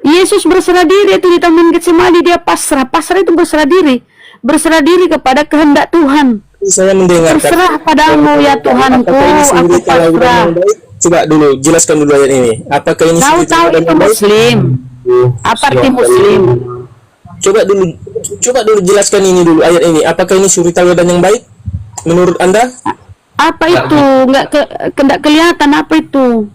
Yesus berserah diri itu di Taman Getsemani, dia pasrah. Pasrah itu berserah diri. Berserah diri kepada kehendak Tuhan. Saya mendengar. Terserah padamu ya Tuhanku, aku pasrah. Coba dulu jelaskan dulu ayat ini. Apakah ini Tahu itu muslim? Apa arti muslim? Coba dulu jelaskan ini dulu ayat ini. Apakah ini suri tauladan yang baik menurut Anda? Apa itu? Nggak kelihatan apa itu?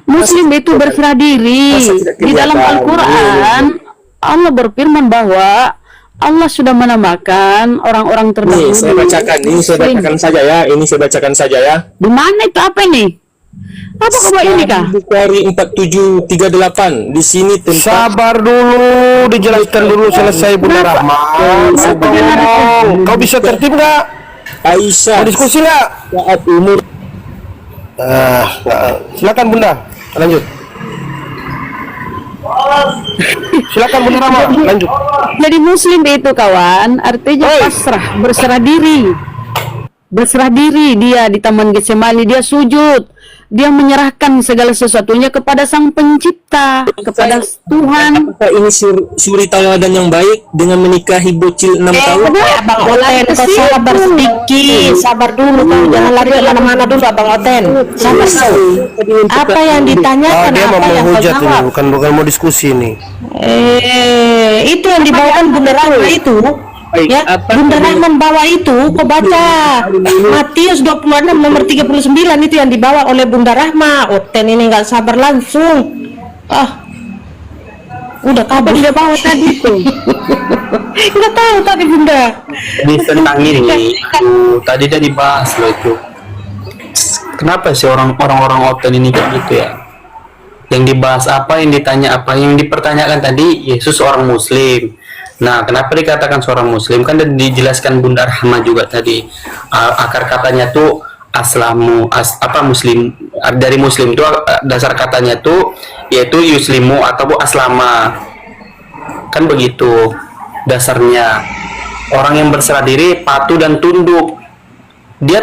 Muslim itu berserah diri. Di dalam Al-Quran Allah berfirman bahwa Allah sudah menamakan orang-orang terdahulu. Ini saya bacakan saja ya. Di mana itu apa ini? Apa kabar ini kah? Bukhari 4738 di sini tentang. Sabar dulu, dijelaskan dulu selesai Bunda Rahma. Kau bisa tertib nggak? Aisyah. Mau diskusi nggak? Saat umur. Silakan Bunda, lanjut. Silakan Bunda Rahma, lanjut. Jadi muslim itu kawan, artinya pasrah, berserah diri. Berserah diri dia di Taman Getsemani, dia sujud. Dia menyerahkan segala sesuatunya kepada Sang Pencipta, kepada Tuhan. Apakah ini suri tauladan yang baik dengan menikahi bocil 6 tahun? Abang Oten, kau sabar sedikit, sabar dulu, kau jangan lari kemana-mana dulu, Abang Oten. Sabar dulu. Apa yang ditanyakan, Dia mau apa yang kau menghujat ini, jawab? bukan mau diskusi ini. Itu yang dibawakan Bunda Rahma itu. Ya, Bunda Rahma membawa itu, kau baca Matius 26 nomor 39 itu yang dibawa oleh Bunda Rahma. Oten ini nggak sabar langsung. Udah kabur dia bawa tadi itu. Nggak tahu tadi Bunda. Di tentang ini tadi udah dibahas loh itu. Kenapa sih orang-orang Oten ini kayak gitu ya? Yang dibahas apa, yang ditanya apa, yang dipertanyakan tadi Yesus orang Muslim. Nah, kenapa dikatakan seorang Muslim? Kan dijelaskan Bunda Rahma juga tadi. Akar katanya tuh Muslim. Dari Muslim itu dasar katanya tuh yaitu yuslimu atau aslama. Kan begitu dasarnya. Orang yang berserah diri, patuh dan tunduk. Dia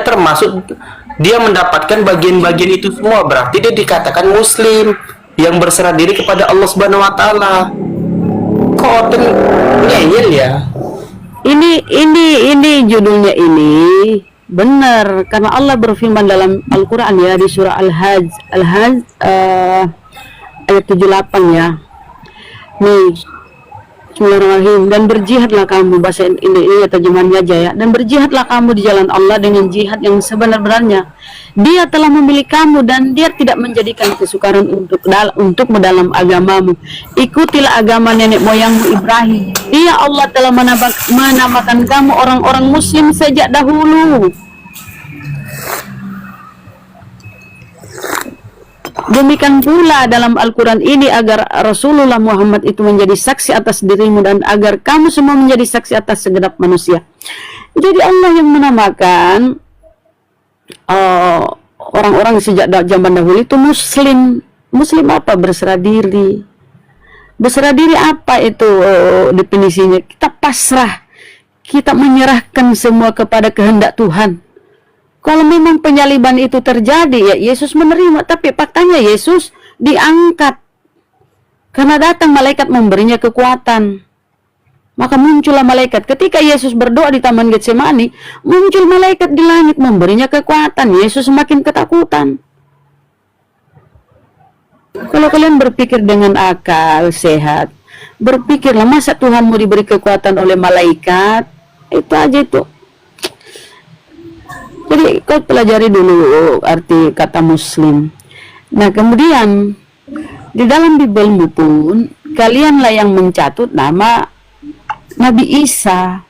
mendapatkan bagian-bagian itu semua. Berarti dia dikatakan Muslim yang berserah diri kepada Allah Subhanahu wa taala. Kok ngeyel ya? Ini judulnya ini benar karena Allah berfirman dalam Al-Quran ya di surah Al-Hajj ayat 78 ya. Nih, Bismillahirrahmanirrahim. Dan berjihadlah kamu, bahasa ini terjemahannya aja ya. Dan berjihadlah kamu di jalan Allah dengan jihad yang sebenar-benarnya. Dia telah memilih kamu dan dia tidak menjadikan kesukaran untuk dalam agamamu. Ikutilah agama nenek moyangmu Ibrahim. Dia Allah telah menamakan kamu orang-orang Muslim sejak dahulu. Demikian pula dalam Al-Quran ini agar Rasulullah Muhammad itu menjadi saksi atas dirimu dan agar kamu semua menjadi saksi atas segenap manusia. Jadi Allah yang menamakan orang-orang sejak zaman dahulu itu Muslim. Muslim apa? Berserah diri. Berserah diri apa itu definisinya? Kita pasrah, kita menyerahkan semua kepada kehendak Tuhan. Kalau memang penyaliban itu terjadi, ya Yesus menerima. Tapi faktanya Yesus diangkat. Karena datang malaikat memberinya kekuatan. Maka muncullah malaikat. Ketika Yesus berdoa di Taman Getsemani, muncul malaikat di langit memberinya kekuatan. Yesus semakin ketakutan. Kalau kalian berpikir dengan akal sehat, berpikirlah masa Tuhan mau diberi kekuatan oleh malaikat? Itu aja itu. Jadi kau pelajari dulu arti kata Muslim. Nah kemudian di dalam Bibelmu pun kalianlah yang mencatut nama Nabi Isa.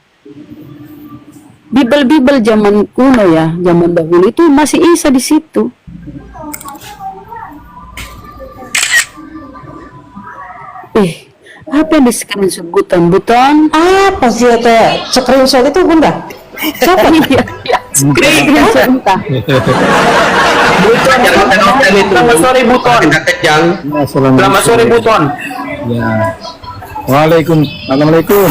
Bibel zaman kuno ya, zaman dahulu itu masih Isa di situ. Apa yang di screenshot Buton? Apa sih itu screenshot itu Bunda? Siapa nih ya? Screenshot entah. Buton, selamat sore Buton. Kejang. Selamat sore Buton. Ya. Assalamualaikum.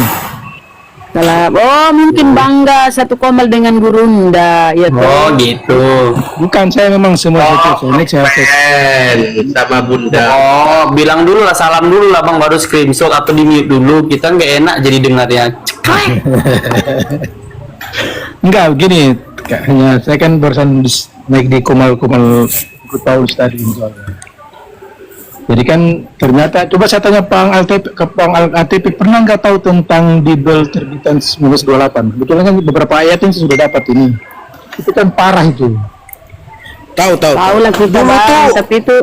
Salah. Oh, mungkin bangga satu komal dengan Gurunda, ya toh. Oh gitu. Bukan, saya memang semua itu. Saya Keren sama Bunda. Oh, bilang dulu lah, salam dulu lah Bang, baru screenshot atau di mute dulu. Kita nggak enak jadi dengarnya. enggak begini. Kayaknya saya kan barusan naik di Kumal Paulus tadi. Jadi kan ternyata, coba saya tanya ke Pang ATP, pernah nggak tahu tentang Bible terbitan 1928? Kebetulan kan beberapa ayat yang saya sudah dapat ini. Itu kan parah itu. Tahu. Tahu lah kita Dulu Bang, tuh, tapi itu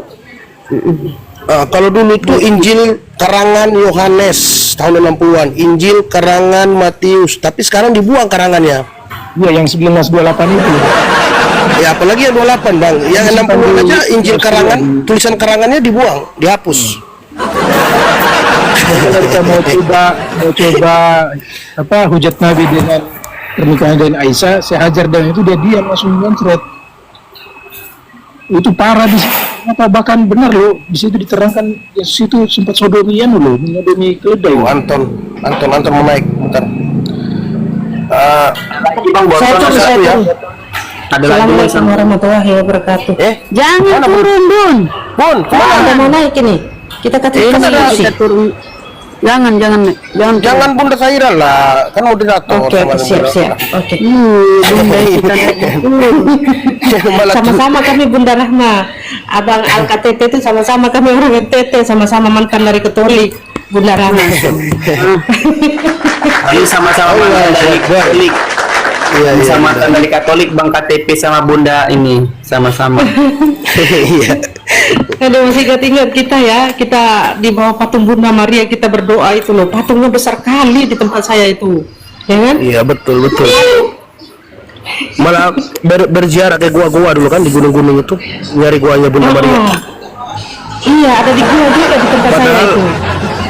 kalau dulu tuh Injil karangan Yohanes tahun 60-an, Injil karangan Matius, tapi sekarang dibuang karangannya. Iya, yang 1928 itu. Ya apalagi yang 28 Bang, yang 60-an aja Injil karangan, tulisan karangannya dibuang, dihapus. Kalau kita mau coba apa hujat Nabi dengan pernikahan dengan Aisyah, saya hajar dan itu dia diam langsung mencret. Itu parah di situ. Apa bahkan benar loh, di situ diterangkan Yesus itu sempat sodomian loh, menyodomi keledai. Anton mau naik, bentar. Bang, Buton Saya satu tuh. ya. Ada lagi Assalamualaikum warahmatullahi wabarakatuh. jangan turun, Bun. Ada mau naik ini. Kita katakan kursi. Kita turun. Jangan Bunda Saira lah, kan moderator. Oke, siap. Oke. Bunda kita Malah Sama-sama kami Bunda Rahma. Abang Al-KTT itu sama-sama kami orang NTT, sama-sama mantan dari Katolik. Bunda Rahma. Ini sama-sama mantan dari Katolik. Iya. Sama mantan dari Katolik, Bang KTP sama Bunda ini sama-sama. Iya. Aduh, masih ingat kita ya, kita di bawah patung Bunda Maria kita berdoa itu loh, patungnya besar kali di tempat saya itu, ya kan? Iya betul. Malah berziarah ke gua-gua dulu kan di gunung-gunung itu, nyari guanya Bunda Maria. Iya, ada di gua juga di tempat saya itu.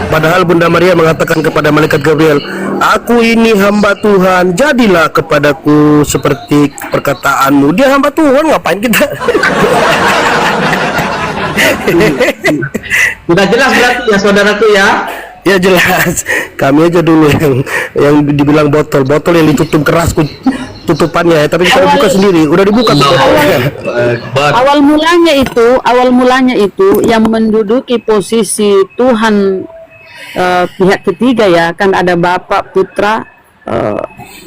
Padahal Bunda Maria mengatakan kepada malaikat Gabriel, "Aku ini hamba Tuhan, jadilah kepadaku seperti perkataanmu." Dia hamba Tuhan, ngapain kita? Sudah jelas berarti ya saudaraku ya. Ya jelas. Kami aja dulu yang dibilang botol yang ditutup keras tutupannya ya, tapi kita buka sendiri. Udah dibuka tutupnya. Awal mulanya itu yang menduduki posisi Tuhan pihak ketiga ya, kan ada Bapak, Putra,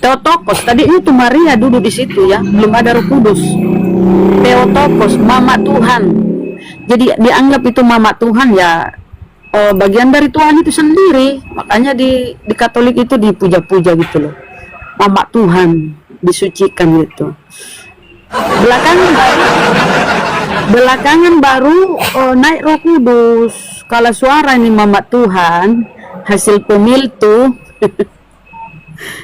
Theotokos. Tadi itu Maria duduk di situ ya, belum ada Roh Kudus. Theotokos, Mama Tuhan. Jadi dianggap itu Mama Tuhan ya, bagian dari Tuhan itu sendiri. Makanya di Katolik itu dipuja-puja gitu loh, Mama Tuhan, disucikan gitu. Belakangan baru naik Roh Kudus. Kalau suara ini Mama Tuhan, hasil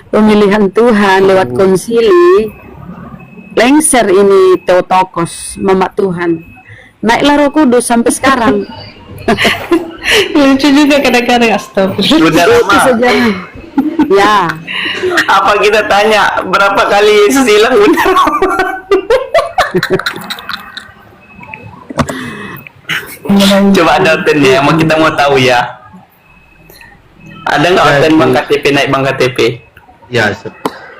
pemilihan Tuhan lewat konsili, lengser ini Theotokos, Mama Tuhan. Naiklah Roh Kudus sampai sekarang. Lucu juga kadang-kadang, astagfirullah. Sudah lama. Itu sejarah. Ya. Apa kita tanya berapa kali Yesus hilang Bunda? Coba ada otennya, kita mau tahu ya. Ada nggak oten Bang KTP, naik Bang KTP? Ya,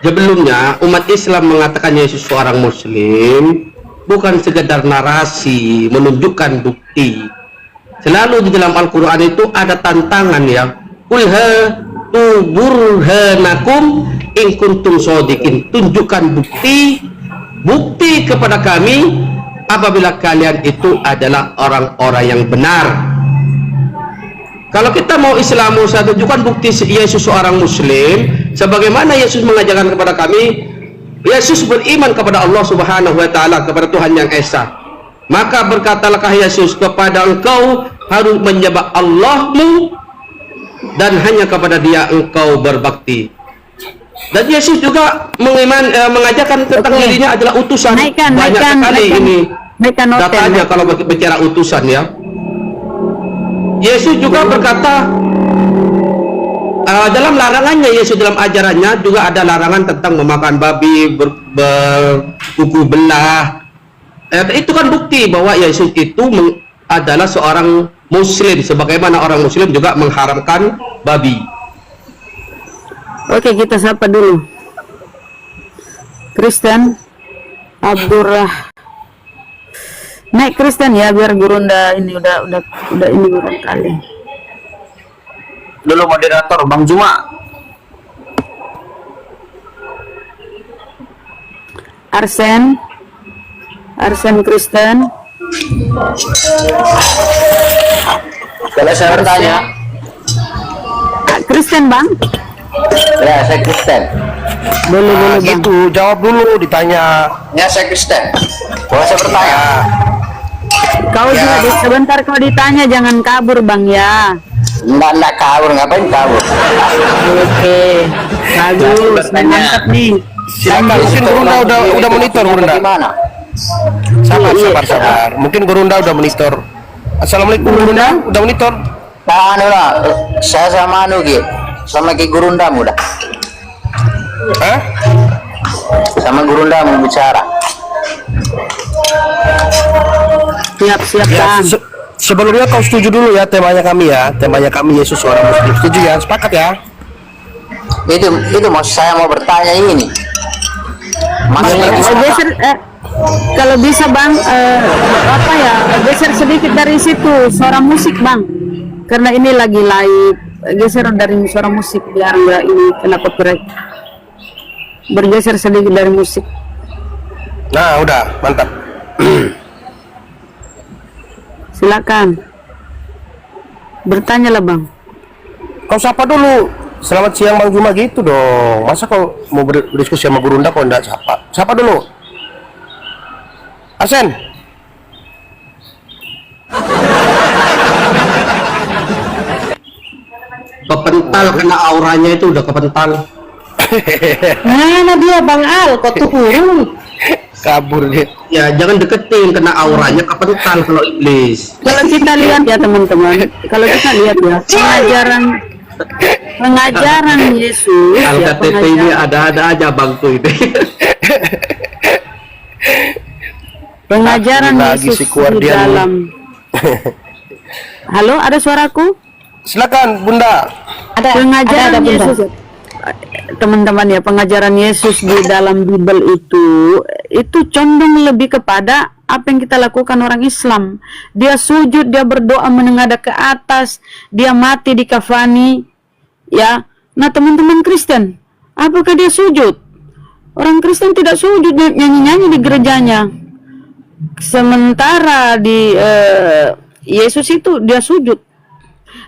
sebelumnya umat Islam mengatakan Yesus seorang Muslim bukan sekedar narasi, menunjukkan bukti. Selalu di dalam Al-Quran itu ada tantangan ya. Qul hatu burhanakum in kuntum shodiqin. Tunjukkan bukti kepada kami apabila kalian itu adalah orang-orang yang benar. Kalau kita mau Islam, saya tunjukkan bukti Yesus seorang Muslim, sebagaimana Yesus mengajarkan kepada kami. Yesus beriman kepada Allah Subhanahu wa Ta'ala, kepada Tuhan yang Esa. Maka berkatalah Yesus, kepada engkau harus menyembah Allahmu dan hanya kepada Dia engkau berbakti. Dan Yesus juga mengajarkan tentang Oke. dirinya adalah utusan. Naikkan, Banyak naikkan, sekali naikkan. ini Naikkan noten, datanya naikkan. kalau bicara utusan ya. Yesus juga berkata dalam larangannya, Yesus dalam ajarannya juga ada larangan tentang memakan babi, berkuku belah. Itu kan bukti bahwa Yesus itu adalah seorang Muslim, sebagaimana orang Muslim juga mengharamkan babi. Oke, kita sapa dulu. Kristen Abdurrah. Naik Kristen ya, biar Gurunda ini udah ini burung kali. Dulu moderator Bang Juma. Arsen Kristen. Kalau saya bertanya, Kristen Bang. ya saya Kristen. Boleh Bang. Gitu, jawab dulu ditanya. Ya saya Kristen. Boleh saya bertanya? Kau juga sebentar kau ditanya, jangan kabur Bang ya. Enggak kabur, ngapain kabur? Oke, bagus, mantap nih. Silakan, mungkin Gurunda udah monitor Gurunda. Gimana? Sabar. Mungkin Gurunda udah monitor. Assalamualaikum Gurunda, udah monitor. Nah, anu lah, saya sama anu Ki, sama Ki Gurundam udah. Hah? Sama Gurundam bicara. Siap Ya, Bang. sebelumnya kau setuju dulu ya temanya kami Yesus seorang Muslim. Setuju ya? Sepakat ya? Itu maksud saya mau bertanya ini. Geser, kalau bisa Bang, geser sedikit dari situ suara musik Bang, karena ini lagi live. Geser dari suara musik biar nggak ini kena copyright. Bergeser sedikit dari musik. Nah, udah, mantap. Silakan. Bertanyalah Bang. Kau sapa dulu. Selamat siang Bang Juma gitu dong. Masa kau mau berdiskusi sama Gurunda kau enggak sapa? Sapa dulu. Arsen. Kepental kena auranya itu udah kepental. Mana dia Bang Al, kok turun? Kabur dia. Ya jangan deketin, kena auranya kepental kalau iblis. Kalau kita lihat ya teman-teman, kalau kita lihat ya pengajaran Yesus, ya, Al-KTP ini ada-ada aja bang tuh ini. pengajaran Lagi Yesus si Guardian. di dalam. Halo, ada suaraku? Silakan Bunda. Pengajaran Bunda. Yesus, teman-teman ya, pengajaran Yesus di dalam Bible itu condong lebih kepada apa yang kita lakukan orang Islam. Dia sujud, dia berdoa menengadah ke atas, dia mati di kafani, ya. Nah teman-teman Kristen, apakah dia sujud? Orang Kristen tidak sujud, nyanyi-nyanyi di gerejanya. Sementara di Yesus itu dia sujud.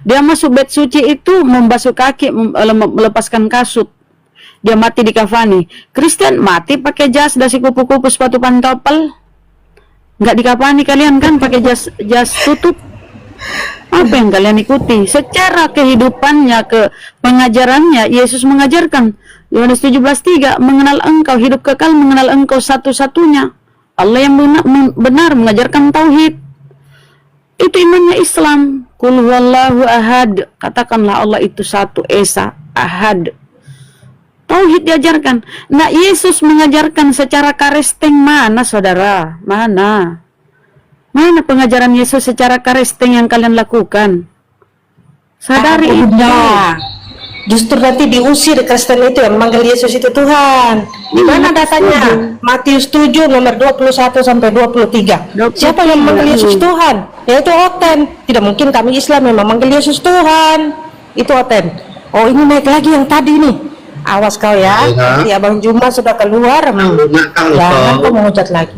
Dia masuk bait suci itu membasuh kaki, melepaskan kasut. Dia mati di kafani. Kristen mati pakai jas, dasi kupu-kupu, sepatu pantopel. Nggak dikafani kalian kan pakai jas tutup. Apa yang kalian ikuti? Secara kehidupannya, ke pengajarannya, Yesus mengajarkan Yohanes 17:3, mengenal engkau, hidup kekal, mengenal engkau satu-satunya Allah yang benar, mengajarkan tauhid. Itu imannya Islam. Qul huwallahu ahad. Katakanlah Allah itu satu, esa, ahad. Tauhid diajarkan. Nah, Yesus mengajarkan secara karesteng mana, saudara? Mana? Mana pengajaran Yesus secara karesteng yang kalian lakukan? Sadari itu. Bunda. Justru nanti diusir Kristen itu yang memanggil Yesus itu Tuhan. Di mana datanya? Matius 7 nomor 21 sampai 23. Siapa yang memanggil Yesus Tuhan? Yaitu Oten. Tidak mungkin kami Islam yang memanggil Yesus Tuhan. Itu Oten. Oh, ini naik lagi yang tadi nih. Awas kau ya. Nanti Abang Juma sudah keluar. Jangan kau menghujat lagi.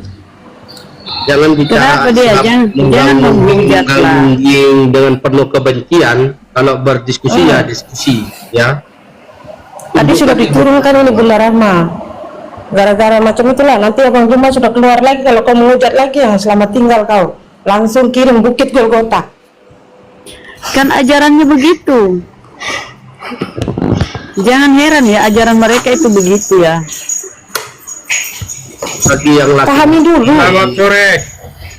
Jangan bicara Kenapa dia? Jangan menghujat lah. dengan penuh kebencian. Kalau berdiskusi ya diskusi ya. Tadi sudah diturunkan ini Bunda Rahma. Gara-gara macam itulah nanti Abang Juma sudah keluar lagi. Kalau kau menghujat lagi, yang selamat tinggal kau. Langsung kirim Bukit Golgota. Kan ajarannya begitu. Jangan heran ya, ajaran mereka itu begitu ya. Bagi yang laki. Pahami dulu. Selamat sore.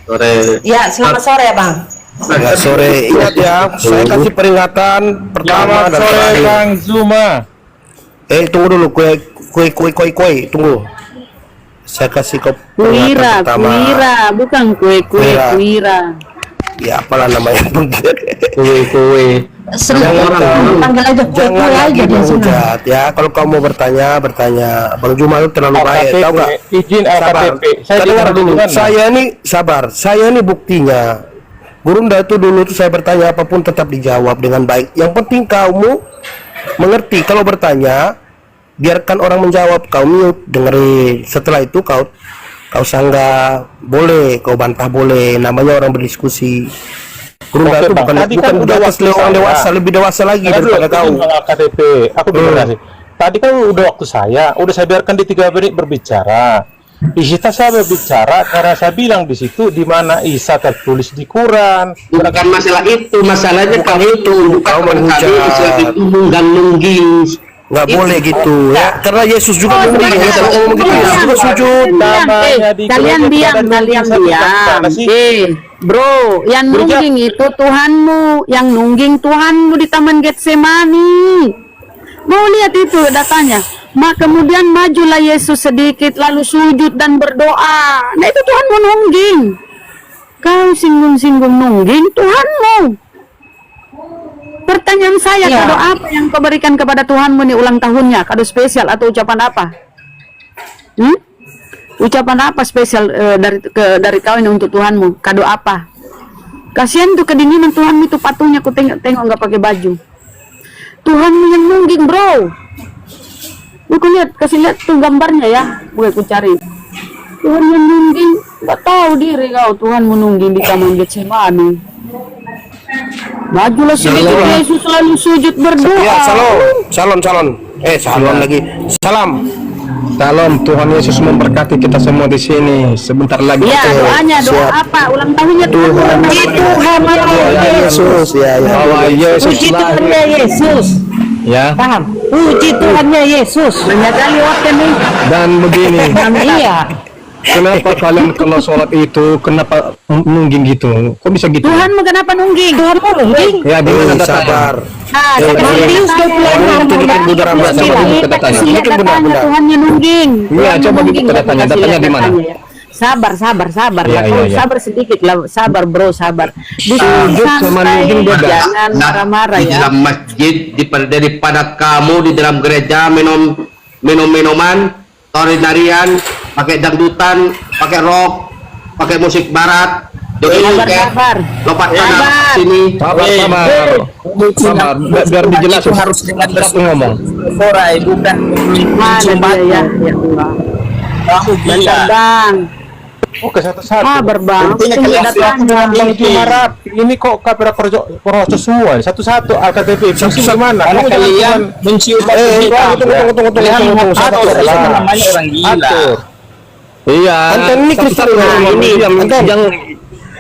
Sore. Ya, selamat sore ya Bang. Selamat sore. Ingat ya, saya kasih peringatan pertama dan terakhir. Kang Zuma. Tunggu dulu, kue, tunggu. Saya kasih ke Kuira, bukan kue, Kuira. kuira. Ya, apalah namanya. Kue. Sering Jangan panggil aja Jangan kue lagi aja di sana. menghujat ya. Kalau kamu mau bertanya. Bang Juma itu terlalu baik, tahu nggak? Izin Sabar. LKTP. Saya Dengar dengar dulu. mana? Saya ini sabar. Saya ini buktinya. Gurunda itu dulu tuh saya bertanya apapun tetap dijawab dengan baik. Yang penting kamu mengerti. Kalau bertanya, biarkan orang menjawab. Kau mute, dengerin. Setelah itu kau sanggah boleh, kau bantah boleh. Namanya orang berdiskusi. Gurunda Oke, itu Bang. bukan Tadi kan udah waktu orang saya. dewasa, lebih dewasa lagi daripada kau. KTP. Aku benar sih. Tadi kan udah waktu udah saya biarkan di 3 menit berbicara. Di situ saya berbicara karena saya bilang di situ di mana Isa tertulis di Quran. Bukan masalah itu, masalahnya kau itu Kau menghujat. itu nungging. Nggak boleh gitu ya, karena Yesus juga ngomong gitu. Kalau ngomong gitu Yesus juga sujud. Namanya di Kalian gereja diam, pada kalian satu diam. kata sih. Bro, yang Gereja. nungging itu Tuhanmu, yang nungging Tuhanmu di Taman Getsemani. Mau lihat itu datanya. Kemudian majulah Yesus sedikit, lalu sujud dan berdoa. Nah itu Tuhanmu nungging. Kau singgung-singgung nungging Tuhanmu. Pertanyaan saya, Ya. kado apa yang kau berikan kepada Tuhanmu nih ulang tahunnya? Kado spesial atau ucapan apa? Ucapan apa spesial dari kau ini untuk Tuhanmu? Kado apa? Kasihan tuh kedinginan Tuhanmu itu patungnya, aku tengok nggak pakai baju. Tuhanmu yang nungging, bro. Aku lihat, kasih lihat tuh gambarnya ya. Gue cari. Tuhan yang nungging, nggak tahu diri kau. Tuhanmu nungging di Taman Getsemani. Majulah sedikit Yesus lalu sujud berdoa. Ya, salon lagi. Salam. Tuhan Yesus memberkati kita semua di sini. Sebentar lagi. Ya, doanya doa apa? Ulang tahunnya Tuhan. Itu Yesus ya. Bahwa Yesus Puji lahir. Tuhannya Yesus. Ya. Paham? Puji Tuhannya Yesus. Banyak kali waktu nih. Dan begini. Iya. Kenapa kalian kalau sholat itu kenapa nungging gitu? Kok bisa gitu? Tuhanmu kenapa nungging? Tuhanmu nungging. Ya di mana datanya? Sabar. Matius 26 tunjukin Bunda Ramlan. Coba dibuka datanya. Kasih lihat Tunjukin datanya, benar-benar. Tuhannya nungging. Iya, Tuhannya coba nungging. dibuka datanya. Kasih Datanya lihat di mana? datanya ya. Sabar Iya, lah. iya, iya. Sabar sedikit lah. Sabar bro, sabar. Sujud sama nungging beda. Jangan marah-marah Di ya. dalam masjid daripada kamu di dalam gereja minuman, tari-tarian, pakai dangdutan, pakai rock, pakai musik barat. Sabar. Lompat sana Sabar. sini. Sabar. Biar dijelasin. harus dengan Terus ngomong. Korai, bukan Mana dia ya? Ya Allah. Bentar bang. Oke, satu-satu. Sabar bang. Tunggu datanya. Bang Jumarap, ini kok kamera projo semua? Satu-satu KTP. Fungsi gimana? Karena kalian mencium Tunggu. atau namanya orang gila. Atur. Iya. Anton ini Kristen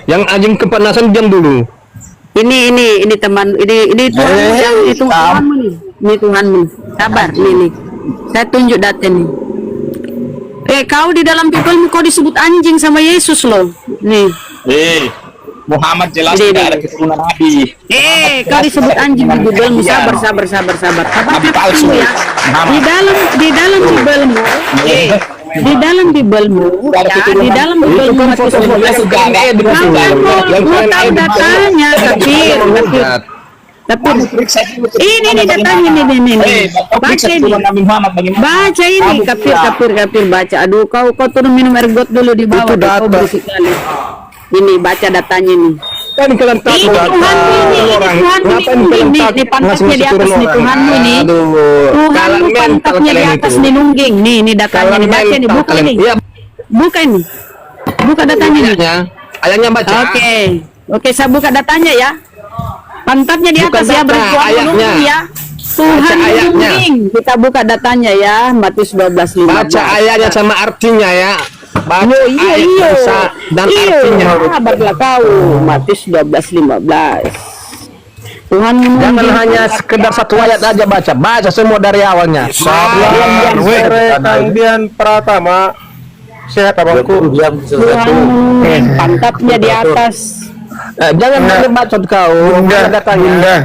yang anjing kepanasan diam dulu. Ini teman, ini Tuhanmu yang itu Tuhanmu nih. Ini Tuhanmu. Sabar, nih. Saya tunjuk data nih. Kau di dalam Bible kau disebut anjing sama Yesus loh. Nih. Muhammad jelas Ini, tidak ini. ada keturunan Nabi. Kau disebut anjing di Bible. Sabar. Nabi palsu. Ya. Di dalam Bible-mu. Di dalam Bible-mu. Ya, di dalam Bible-mu. Kau tahu datanya, tapi ini datanya nih. Baca ini. Nabi Muhammad bagaimana? Baca ini, kapir baca. Aduh, kau turun minum air got dulu di bawah. Kau berisik kali. Ini baca datanya nih. Kan kalian Ini Tuhanmu ini di pantatnya di atas nih Tuhanmu ini. Tuhanmu pantatnya di atas nih nungging. Nih datanya nih, baca nih, buka ini. Buka ini. Buka datanya nih. Ayatnya baca. Oke, saya buka datanya ya. Pantatnya di atas ya, bertuan nungging ya. Tuhan nungging. Kita buka datanya ya, Matius 12:15. Baca ayatnya sama artinya ya. Baca Iya. dan artinya. Sabarlah kau. Matius 12:15. Tuhan Jangan menunjuk. hanya sekedar satu ayat aja baca semua dari awalnya. Tangdian Pratama sehat abangku. Tuhan pantatnya di atas. Jangan hanya bacot kau. Bunda, Ada datanya. Bunda,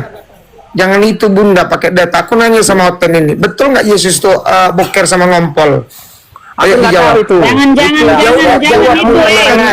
jangan itu Bunda pakai data. Aku nanya sama Oten ini, betul nggak Yesus tuh boker sama ngompol? Aku Ayo nggak tahu dijawab. itu. Jangan itu,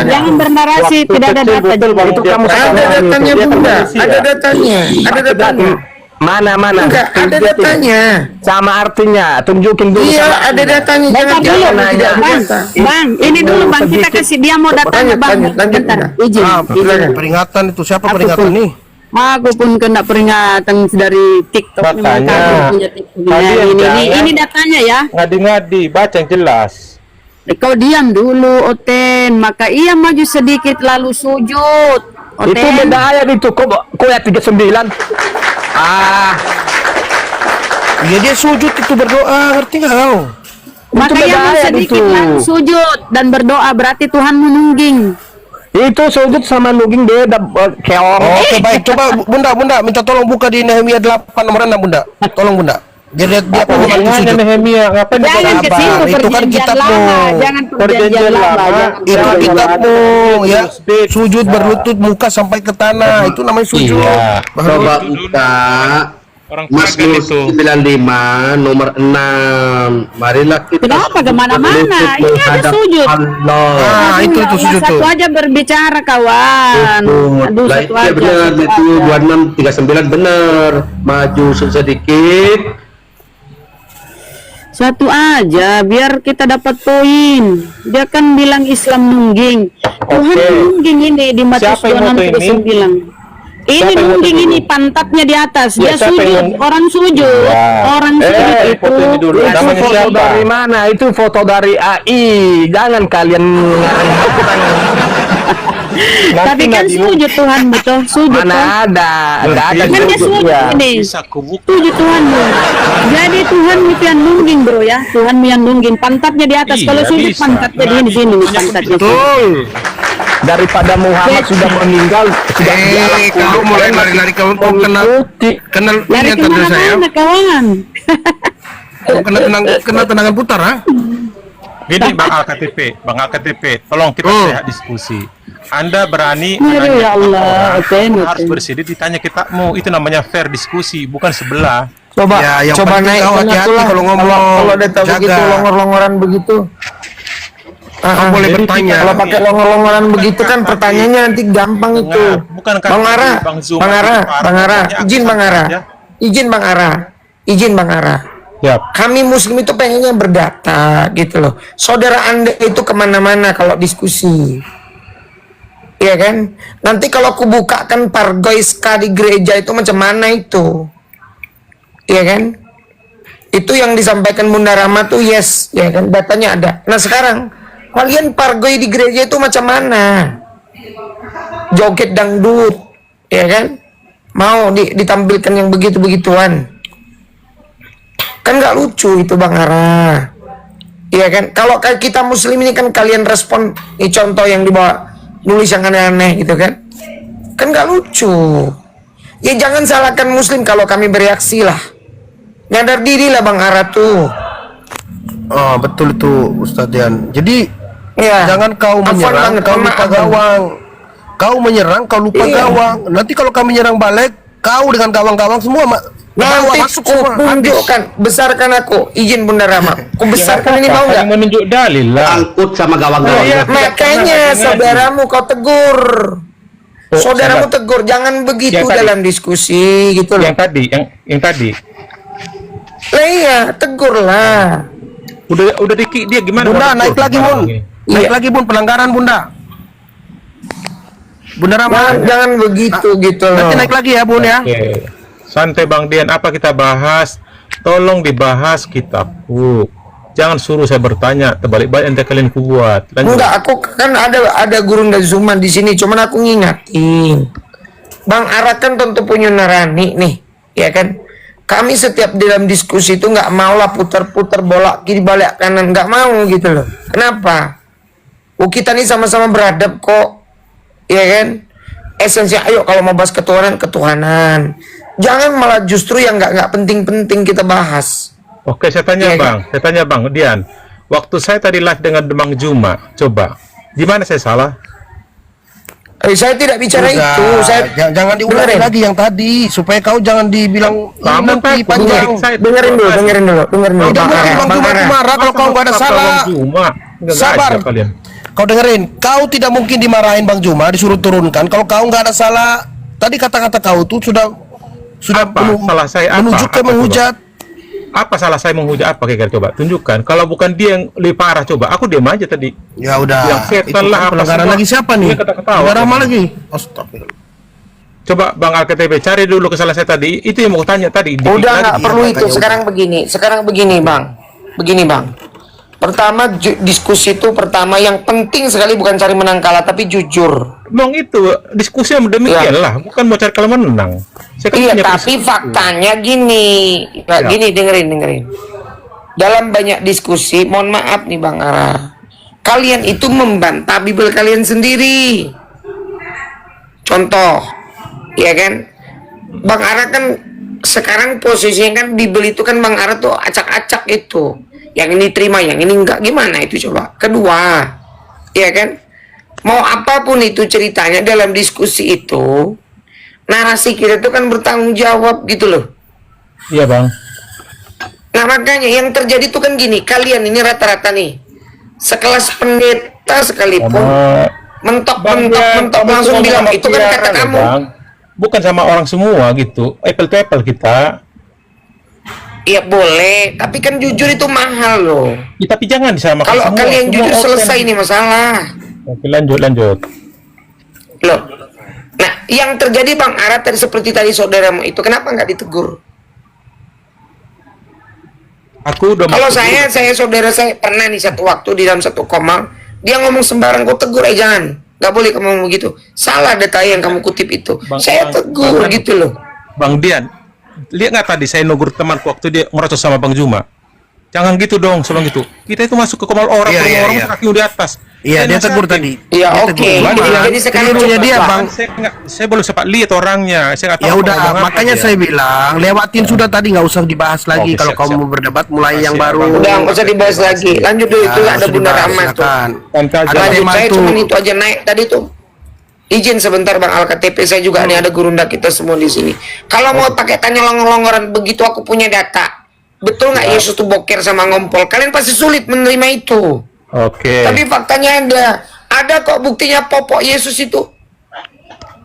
jangan bernarasi, tidak ada data. Itu kamu Ada datanya Bunda, ada datanya, ada datanya. Mana? Enggak, ada datanya. Sama artinya, tunjukin dulu. Iya, sama ada datanya. Baca Jangan dulu, jangan nanya. tidak ada Bang. data. Bang, ini dulu Bang, kita kasih dia mau datanya Bang. Lanjut, Bentar, Bunda. izin. Silakan. Peringatan itu siapa Aku peringatan pun- nih? Aku pun kena peringatan dari TikTok. Datanya. Makanya punya TikTok. Tadi yang Ini datanya ya. Ngadi-ngadi, baca yang jelas. Kau diam dulu, Oten. Maka ia maju sedikit lalu sujud. Itu Oten. beda ayat itu. Kok ayat 39? Ya dia sujud itu berdoa, ngerti nggak kau? Maka beda ia maju ayat sedikit itu. lalu sujud dan berdoa, berarti Tuhan menungging. Itu sujud sama nungging beda keong. Oke baik, coba Bunda minta tolong buka di Nehemia 8 nomor 6 Bunda. Tolong Bunda. Dia pengumuman itu sujud. Nehemia, ngapain Jangan ke situ, Itu kan perjanjian kitabmu. lama. Jangan perjanjian lama. Jangan Itu perjanjian kitabmu ya. Sujud berlutut muka sampai ke tanah. Itu namanya sujud. Coba buka Mazmur 95 nomor 6. Marilah kita Kenapa sujud kemana-mana? berlutut Ini ada menghadap sujud. Allah. Ah, itu Allah, sujud tuh. satu aja berbicara kawan. Aduh, Lah, satu iya aja. benar, satu itu aja. 2639 benar. Maju sedikit. Satu aja, biar kita dapat poin. Dia kan bilang Islam nungging. Tuhan nungging ini di Matius Siapa yang 26 moto ini? 9. Ini nungging ini pantatnya di atas. Dia siapa sujud, yang- orang sujud. Orang sujud itu. foto ini dulu. Itu Namanya foto siapa? dari mana? Itu foto dari AI. Jangan kalian Tapi kan sujud Tuhan betul, sujud kan. mana ada. Enggak ada Kan dia sujud sujud ya. ini. Sujud Tuhan bro. Jadi Tuhan itu yang nungging bro ya. Tuhan yang nungging. Pantatnya di atas. Kalau sujud pantatnya di sini pantatnya. Betul. Daripada Muhammad sudah meninggal, sudah Kau mulai lari-lari kau kenal Lari yang tanda saya. kemana-mana kawan? Kau kena tendangan putar ha? Gini Bang AKTP, tolong kita sehat diskusi. Anda berani Aduh ya Allah. Oten, harus oten. bersih ditanya kitabmu, itu namanya fair diskusi, bukan sebelah. Coba, Ya, yang coba penting naik kau tengah hati-hati tulang. kalau ngomong. Kalau data Jaga. begitu longor-longoran begitu. Kau boleh bertanya. Kalau pakai longor-longoran begitu kan pertanyaannya nanti gampang itu. bukan kan Bang Ara, Bang Zuma Bang Ara, itu parah. Bang Ara, Banyak izin Bang Ara, aja. izin Bang Ara, izin Bang Ara. Ya. Kami Muslim itu pengennya berdata gitu loh. Saudara Anda itu kemana-mana kalau diskusi. Iya kan? Nanti kalau aku bukakan pargoiska di gereja itu macam mana itu? Iya kan? Itu yang disampaikan Bunda Rama tuh yes, ya kan? Datanya ada. Nah sekarang kalian pargoi di gereja itu macam mana? Joget dangdut, ya kan? Mau ditampilkan yang begitu-begituan? Kan nggak lucu itu Bang Ara. Iya kan? Kalau kayak kita Muslim ini kan kalian respon, ini contoh yang dibawa nulis yang aneh-aneh gitu kan? Kan nggak lucu. Ya jangan salahkan Muslim kalau kami bereaksi lah. Nyadar diri lah Bang Ara tuh. Oh, betul itu Ustadz Dian. Jadi Ya. jangan kau Afwan menyerang, banget, kau mohon lupa maaf, Bang. gawang. Kau menyerang, kau lupa Iya. gawang. Nanti kalau kami menyerang balik, kau dengan gawang-gawang semua Nanti masuk ku semua. tunjukkan, besarkan aku, izin Bunda Rama. Ku besarkan ini mau nggak? menunjuk dalil lah. Angkut sama gawang-gawang. Iya, makanya saudaramu kau tegur. Saudaramu tegur, jangan begitu Yang tadi. dalam diskusi gitu loh. Yang tadi. Lah iya, tegur lah. Udah dikik dia gimana? Bunda, naik lagi Bun. Naik Iya. lagi Bun, pelanggaran Bunda. Bunda Rama, Jangan begitu gitu loh. nanti naik lagi ya Bun ya. Oke. Santai Bang Dian, apa kita bahas? Tolong dibahas kitabku. Jangan suruh saya bertanya, terbalik-balik nanti kalian kubuat. Lanjut. Enggak, aku kan ada guru dan Zuman di sini, cuman aku ngingatin. Bang Ara kan tentu punya narani nih, ya kan? Kami setiap dalam diskusi itu nggak mau lah putar-putar bola kiri balik kanan, nggak mau gitu loh. Kenapa? Oh kita nih sama-sama beradab kok, ya kan? Esensi, ayo kalau mau bahas ketuhanan, ketuhanan. jangan malah justru yang nggak penting-penting kita bahas. Oke, saya tanya Iya, Bang, saya tanya Bang Dian. Waktu saya tadi live dengan Bang Juma, coba, di mana saya salah? Saya tidak bicara Udah, itu. Saya jangan diulangi dengerin. lagi yang tadi supaya kau jangan dibilang Kamu nanti takut, panjang. saya dengerin dulu. Tidak mungkin Bang Juma itu marah kalau kau nggak ada salah. Sabar. Kalian. Kau dengerin, kau tidak mungkin dimarahin Bang Juma, disuruh turunkan kalau kau nggak ada salah. Tadi kata-kata kau tuh sudah Apa? Salah saya apa? menuju ke Apa, menghujat. Apa salah saya menghujat apa kira-kira, coba tunjukkan. Kalau bukan dia yang lebih parah, coba aku diam aja tadi. Ya udah. Yang setelah Itu apa pelanggaran semua? lagi siapa nih? Dia kata-katawa. Bunda Rahma lagi. Astagfirullah. Coba Bang Alketebe cari dulu kesalahan saya tadi. Itu yang mau tanya tadi. Dikit Udah lagi. nggak perlu itu. makanya Sekarang begini bang. Pertama diskusi itu yang penting sekali bukan cari menang kalah tapi jujur. Bang, itu diskusi yang demikian lah, bukan mau cari kalau menang. Saya kan Iya, punya tapi prinsip. faktanya gini. Ya. Gini, dengerin. Dalam banyak diskusi, mohon maaf nih Bang Ara, kalian itu membantah Bible kalian sendiri. Contoh, ya kan? Bang Ara kan sekarang posisinya kan Bible itu kan Bang Ara tuh acak-acak itu. Yang ini terima, yang ini enggak. Gimana itu coba? Kedua, ya kan? Mau apapun itu ceritanya dalam diskusi itu, narasi kita itu kan bertanggung jawab gitu loh. Iya Bang. Nah makanya yang terjadi itu kan gini, kalian ini rata-rata nih, sekelas pendeta sekalipun, mentok langsung bilang itu kan kata kamu. Bang. Bukan sama orang semua gitu, apple to apple kita. Iya boleh, tapi kan jujur itu mahal loh. Ya, tapi jangan disamakan Kalau semua. kalian Semua jujur open. selesai ini masalah. Oke, lanjut. Loh. Nah, yang terjadi Bang Ara tadi seperti tadi saudaramu itu, kenapa nggak ditegur? Aku udah Kalau masuk dulu. saudara saya pernah nih satu waktu di dalam satu komal, dia ngomong sembarang, kau tegur jangan. Nggak boleh kamu ngomong begitu. Salah data yang kamu kutip itu. Saya tegur gitu loh. Bang Dian, lihat nggak tadi saya negur temanku waktu dia merocos sama Bang Juma. Jangan gitu dong, sebelum gitu. Kita itu masuk ke komal orang, Iya, ke iya, orang iya. kaki di atas. Iya, dia tegur tadi. Iya, Dia oke. tegur. Jadi sekarang Kelirunya coba, dia, Bang. Bang. Saya belum sempat lihat orangnya. Saya nggak tahu Ya apa udah, ngomong apa makanya dia. saya bilang lewatin sudah tadi, nggak usah dibahas lagi. Oke, Kalau siap, kamu siap. mau berdebat mulai Makasih yang ya, baru. Bang. Udah, nggak usah dibahas lagi. Lanjut dulu, itu Ya, ada usah Bunda dibahas, Rahmat tuh. silakan. Santai aja. Ada Lanjut, lima saya tuh. cuma itu aja naik tadi tuh. Izin sebentar Bang Alkatp, saya juga nih ada gurunda kita semua di sini. Kalau mau pakai tanya longor-longoran begitu, aku punya data. Betul nggak Yesus tuh boker sama ngompol? Kalian pasti sulit menerima itu. Oke. Tapi faktanya ada kok buktinya popok Yesus itu.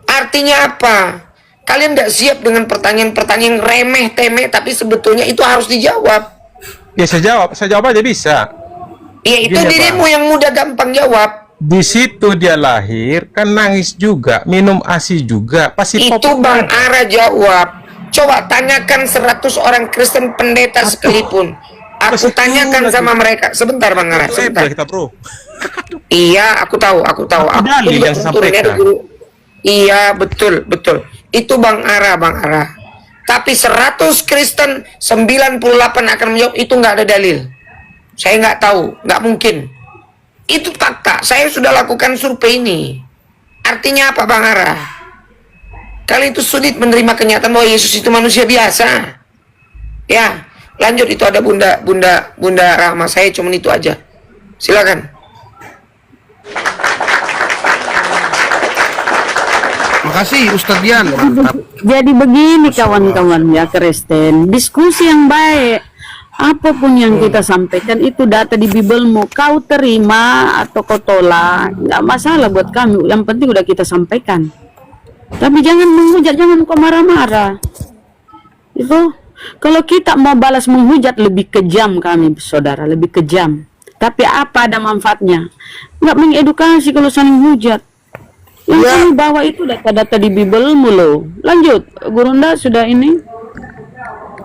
Artinya apa? Kalian nggak siap dengan pertanyaan-pertanyaan remeh-temeh, tapi sebetulnya itu harus dijawab. Ya saya jawab aja bisa. Ya itu Gini, dirimu Bang. yang mudah gampang jawab. Di situ dia lahir, kan nangis juga, minum ASI juga, pasti Itu popok Bang ada. Ara jawab. Coba tanyakan 100 orang Kristen pendeta sekalipun. Aku Masih tanyakan dulu sama mereka. Sebentar Bang Ara, Level sebentar. kita bro. Iya, aku tahu. Aku dalil juga yang saya turun, ada sampaikan. guru. Iya, betul. Itu Bang Ara. Tapi 100 Kristen 98 akan menjawab itu nggak ada dalil. Saya nggak tahu, nggak mungkin. Itu fakta. Saya sudah lakukan survei ini. Artinya apa Bang Ara? Kalian itu sulit menerima kenyataan bahwa Yesus itu manusia biasa. Ya, lanjut itu ada Bunda Rahma. Saya cuma itu aja. Silakan. Makasih Ustadz Dian. Mantap. Jadi begini kawan-kawan ya Kristen, diskusi yang baik. Apapun yang kita sampaikan itu data di Bible, mau kau terima atau kau tolak, nggak masalah buat kami. Yang penting udah kita sampaikan. Tapi jangan menghujat, jangan kau marah-marah. Itu kalau kita mau balas menghujat lebih kejam kami, saudara, lebih kejam. Tapi apa ada manfaatnya? Nggak mengedukasi kalau saling hujat. Yang kami bawa itu data-data di Bible mulu. Lanjut, Gurunda sudah ini.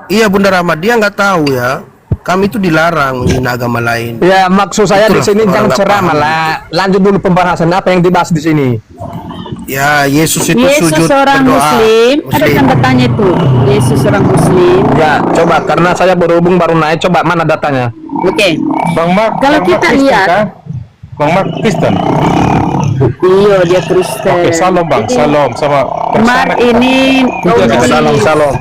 Iya Bunda Rahmat, dia nggak tahu ya. Kami itu dilarang menghina agama lain. Ya, maksud saya di Itulah, sini orang jangan nggak ceramah paham. lah. Lanjut dulu pembahasan apa yang dibahas di sini. Ya, Yesus itu Yesus sujud seorang berdoa. Muslim. Ada tanda tanya itu. Yesus seorang Muslim. Ya, coba karena saya berhubung baru naik, coba mana datanya? Oke. Bang Mark, Kalau Bang Mark kita Kristen, lihat- kah? Bang Mark Kristen. Iya, dia Kristen. Oke, salam Bang, Jadi, salam sama Mar ini Salam, salam.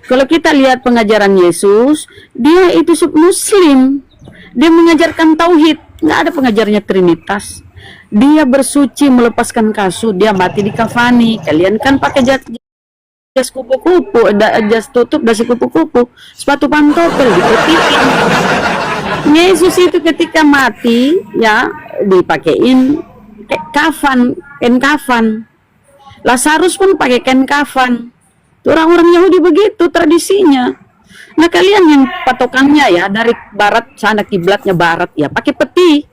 kalau kita lihat pengajaran Yesus, dia itu Muslim, dia mengajarkan tauhid, nggak ada pengajarnya Trinitas. Dia bersuci melepaskan kasut, dia mati di kafani. Kalian kan pakai jas kupu-kupu, jas tutup, dasi kupu-kupu, sepatu pantofel diputihin. Yesus itu ketika mati, ya dipakein kafan, kain kafan. Lazarus pun pakai kain kafan. Orang-orang Yahudi begitu tradisinya. Nah kalian yang patokannya ya dari barat sana, kiblatnya barat ya, pakai peti,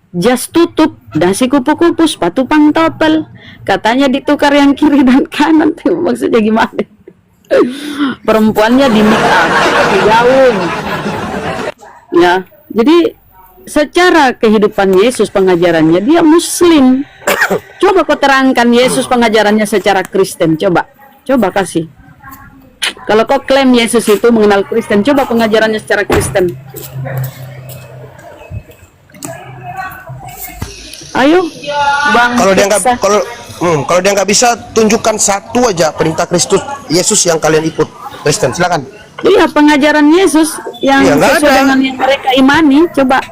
jas tutup, dasi kupu-kupu, sepatu pantofel. Katanya ditukar yang kiri dan kanan. Tuh, maksudnya gimana? Perempuannya di nikah, pakai gaun. Ya, jadi secara kehidupan Yesus pengajarannya dia Muslim. Coba kau terangkan Yesus pengajarannya secara Kristen, coba kasih. Kalau kau klaim Yesus itu mengenal Kristen, coba pengajarannya secara Kristen. Ayo, Bang. Kalau dia nggak bisa, tunjukkan satu aja perintah Kristus Yesus yang kalian ikut Kristen. Silakan. Iya, pengajaran Yesus yang Iya, nggak sesuai ada. dengan yang mereka imani, coba.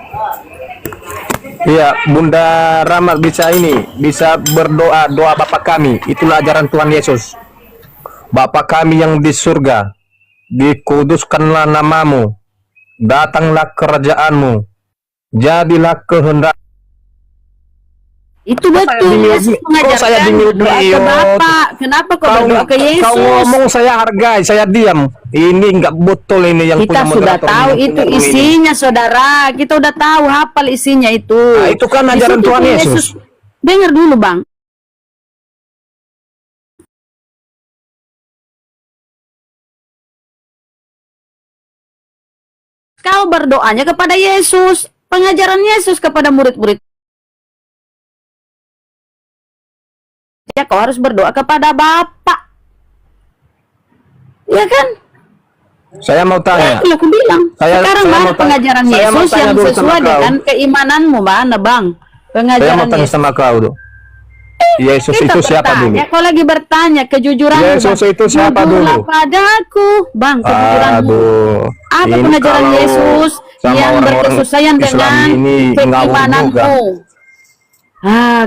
Iya, Bunda Rahmat bisa berdoa, doa Bapa kami. Itulah ajaran Tuhan Yesus. Bapa kami yang di surga, dikuduskanlah namamu, datanglah kerajaanmu, jadilah kehendak. Itu betul, Yesus mengajarkan doa ke Bapa. Kenapa kau berdoa ke Yesus? Kau ngomong saya hargai, saya diam. Ini nggak betul ini yang Kita punya sudah moderator tahu ini, itu yang punya ini. isinya, saudara. Kita udah tahu, hafal isinya itu. Nah, itu kan Di ajaran situ Tuhan tuh Yesus. Dengar dulu, Bang. Kau berdoanya kepada Yesus, pengajaran Yesus kepada murid-murid. Ya, kau harus berdoa kepada Bapa. Ya kan? Saya mau tanya. Ya, aku bilang. Sekarang saya mana mau tanya- pengajaran saya mau Yesus tanya yang dulu sama sesuai kau. dengan keimananmu, mana, Bang? Saya Pengajaran mau tanya Yesus. sama kau tuh. Yesus Kita itu siapa dulu? bertanya, kau lagi bertanya kejujuran. Yesus itu siapa dulu? Padaku, Bang, kejujuranmu. Aduh. Apa ini pengajaran kalau Yesus sama yang orang-orang berkesusahan Islam dengan ini ngawur juga. keimananmu?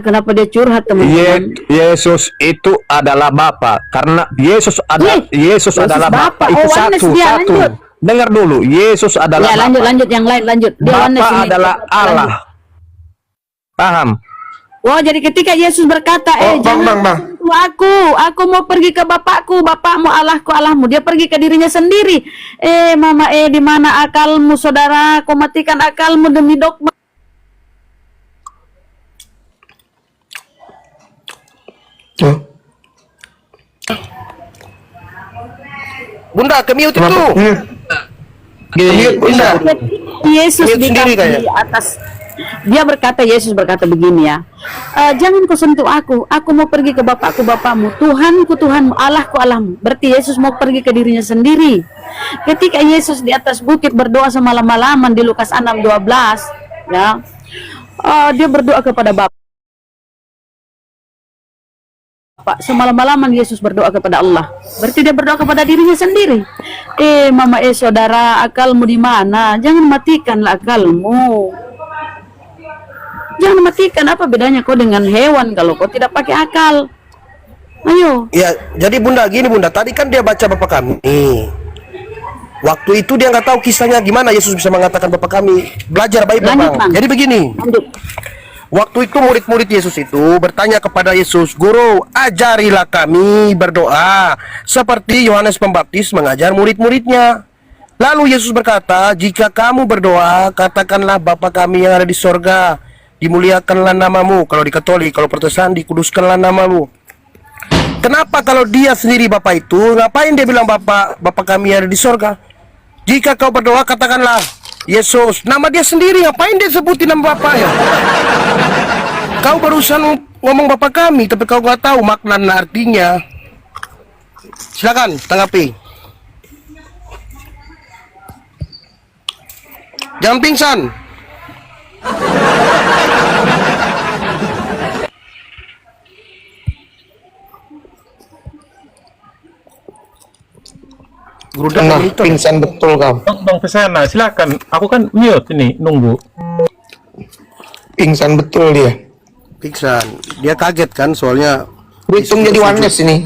Kenapa dia curhat, teman-teman? Yesus itu adalah Bapa karena Yesus Yesus adalah Bapa. Bapa. Itu Oh, oneness dia, satu. lanjut. Dengar dulu, Yesus adalah Ya, Bapa. lanjut yang lain, lanjut. Dia oneness Bapa ini. adalah Allah. Paham? Oh, jadi ketika Yesus berkata, jangan sentuh aku mau pergi ke Bapakku, Bapakmu, Allahku, Allahmu. Dia pergi ke dirinya sendiri. Mama, di mana akalmu, saudara? Kau matikan akalmu demi dogma. Bunda, ke-mute itu. Bunda. Yesus Mute di sendiri kayaknya. atas. Yesus berkata begini ya. Jangan kau sentuh aku mau pergi ke Bapakku, Bapakmu, Tuhanku, Tuhanmu, Allahku, Allahmu. Berarti Yesus mau pergi ke dirinya sendiri. Ketika Yesus di atas bukit berdoa semalam-malaman di Lukas 6:12, ya, dia berdoa kepada Bapa. Semalam-malaman Yesus berdoa kepada Allah. Berarti dia berdoa kepada dirinya sendiri. Mama, saudara, akalmu di mana? Jangan matikanlah akalmu. Jangan matikan. Apa bedanya kau dengan hewan kalau kau tidak pakai akal? Ayo. Ya, jadi Bunda, gini Bunda, tadi kan dia baca Bapa kami. Waktu itu dia nggak tahu kisahnya gimana Yesus bisa mengatakan Bapa kami. Belajar Bible, Lanjut, Bang. Bang. Jadi begini. Lanjut. Waktu itu murid-murid Yesus itu bertanya kepada Yesus, Guru, ajarilah kami berdoa seperti Yohanes Pembaptis mengajar murid-muridnya. Lalu Yesus berkata, jika kamu berdoa, katakanlah Bapa kami yang ada di sorga, dimuliakanlah namamu. Kalau di Katolik, kalau Protestan, dikuduskanlah namamu. Kenapa kalau dia sendiri Bapa itu, ngapain dia bilang Bapa kami yang ada di sorga? Jika kau berdoa, katakanlah Yesus, nama dia sendiri, ngapain dia sebutin nama Bapa ya? Kau barusan ngomong Bapa kami, tapi kau nggak tahu makna dan artinya. Silakan tanggapi. Jangan pingsan. Gerunda Nah, monitor. pingsan betul kau. Bang ke sana, silakan. Aku kan mute ini nunggu. Pingsan betul dia. Pingsan. Dia kaget kan soalnya. Berhitung jadi oneness ini.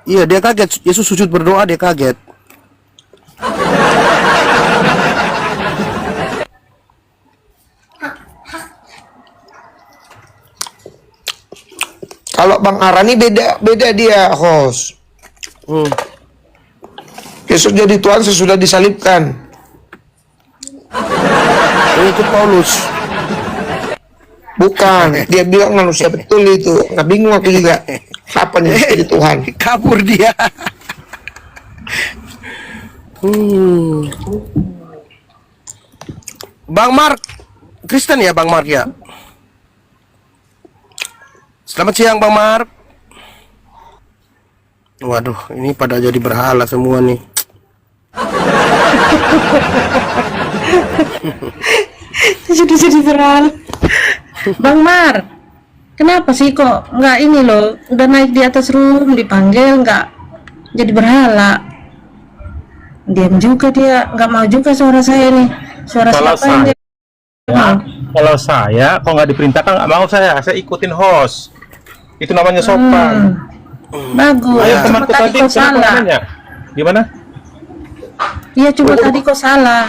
Iya, dia kaget. Yesus sujud berdoa, dia kaget. Kalau Bang Ara ini beda dia host. Yesus jadi Tuhan sesudah disalibkan. Ikut Paulus. Bukan, dia bilang manusia betul itu. Nah bingung aku juga. Kapan dia jadi Tuhan? Kabur dia. Bang Mark, Kristen ya Bang Mark ya? Selamat siang Bang Mark. Waduh, ini pada jadi berhala semua nih. Jadi beral. Bang Mar, kenapa sih kok nggak ini loh? Udah naik di atas room, dipanggil nggak jadi berhala. Diam juga dia, nggak mau juga suara saya nih. Suara Kalau siapa yang dia mau? Kalau saya, kalau nggak diperintahkan nggak mau saya ikutin host. Itu namanya sopan. Bagus. Ayo Cuma temanku tadi tadi kok kenapa salah. namanya? Gimana? Iya, cuma tadi kok salah.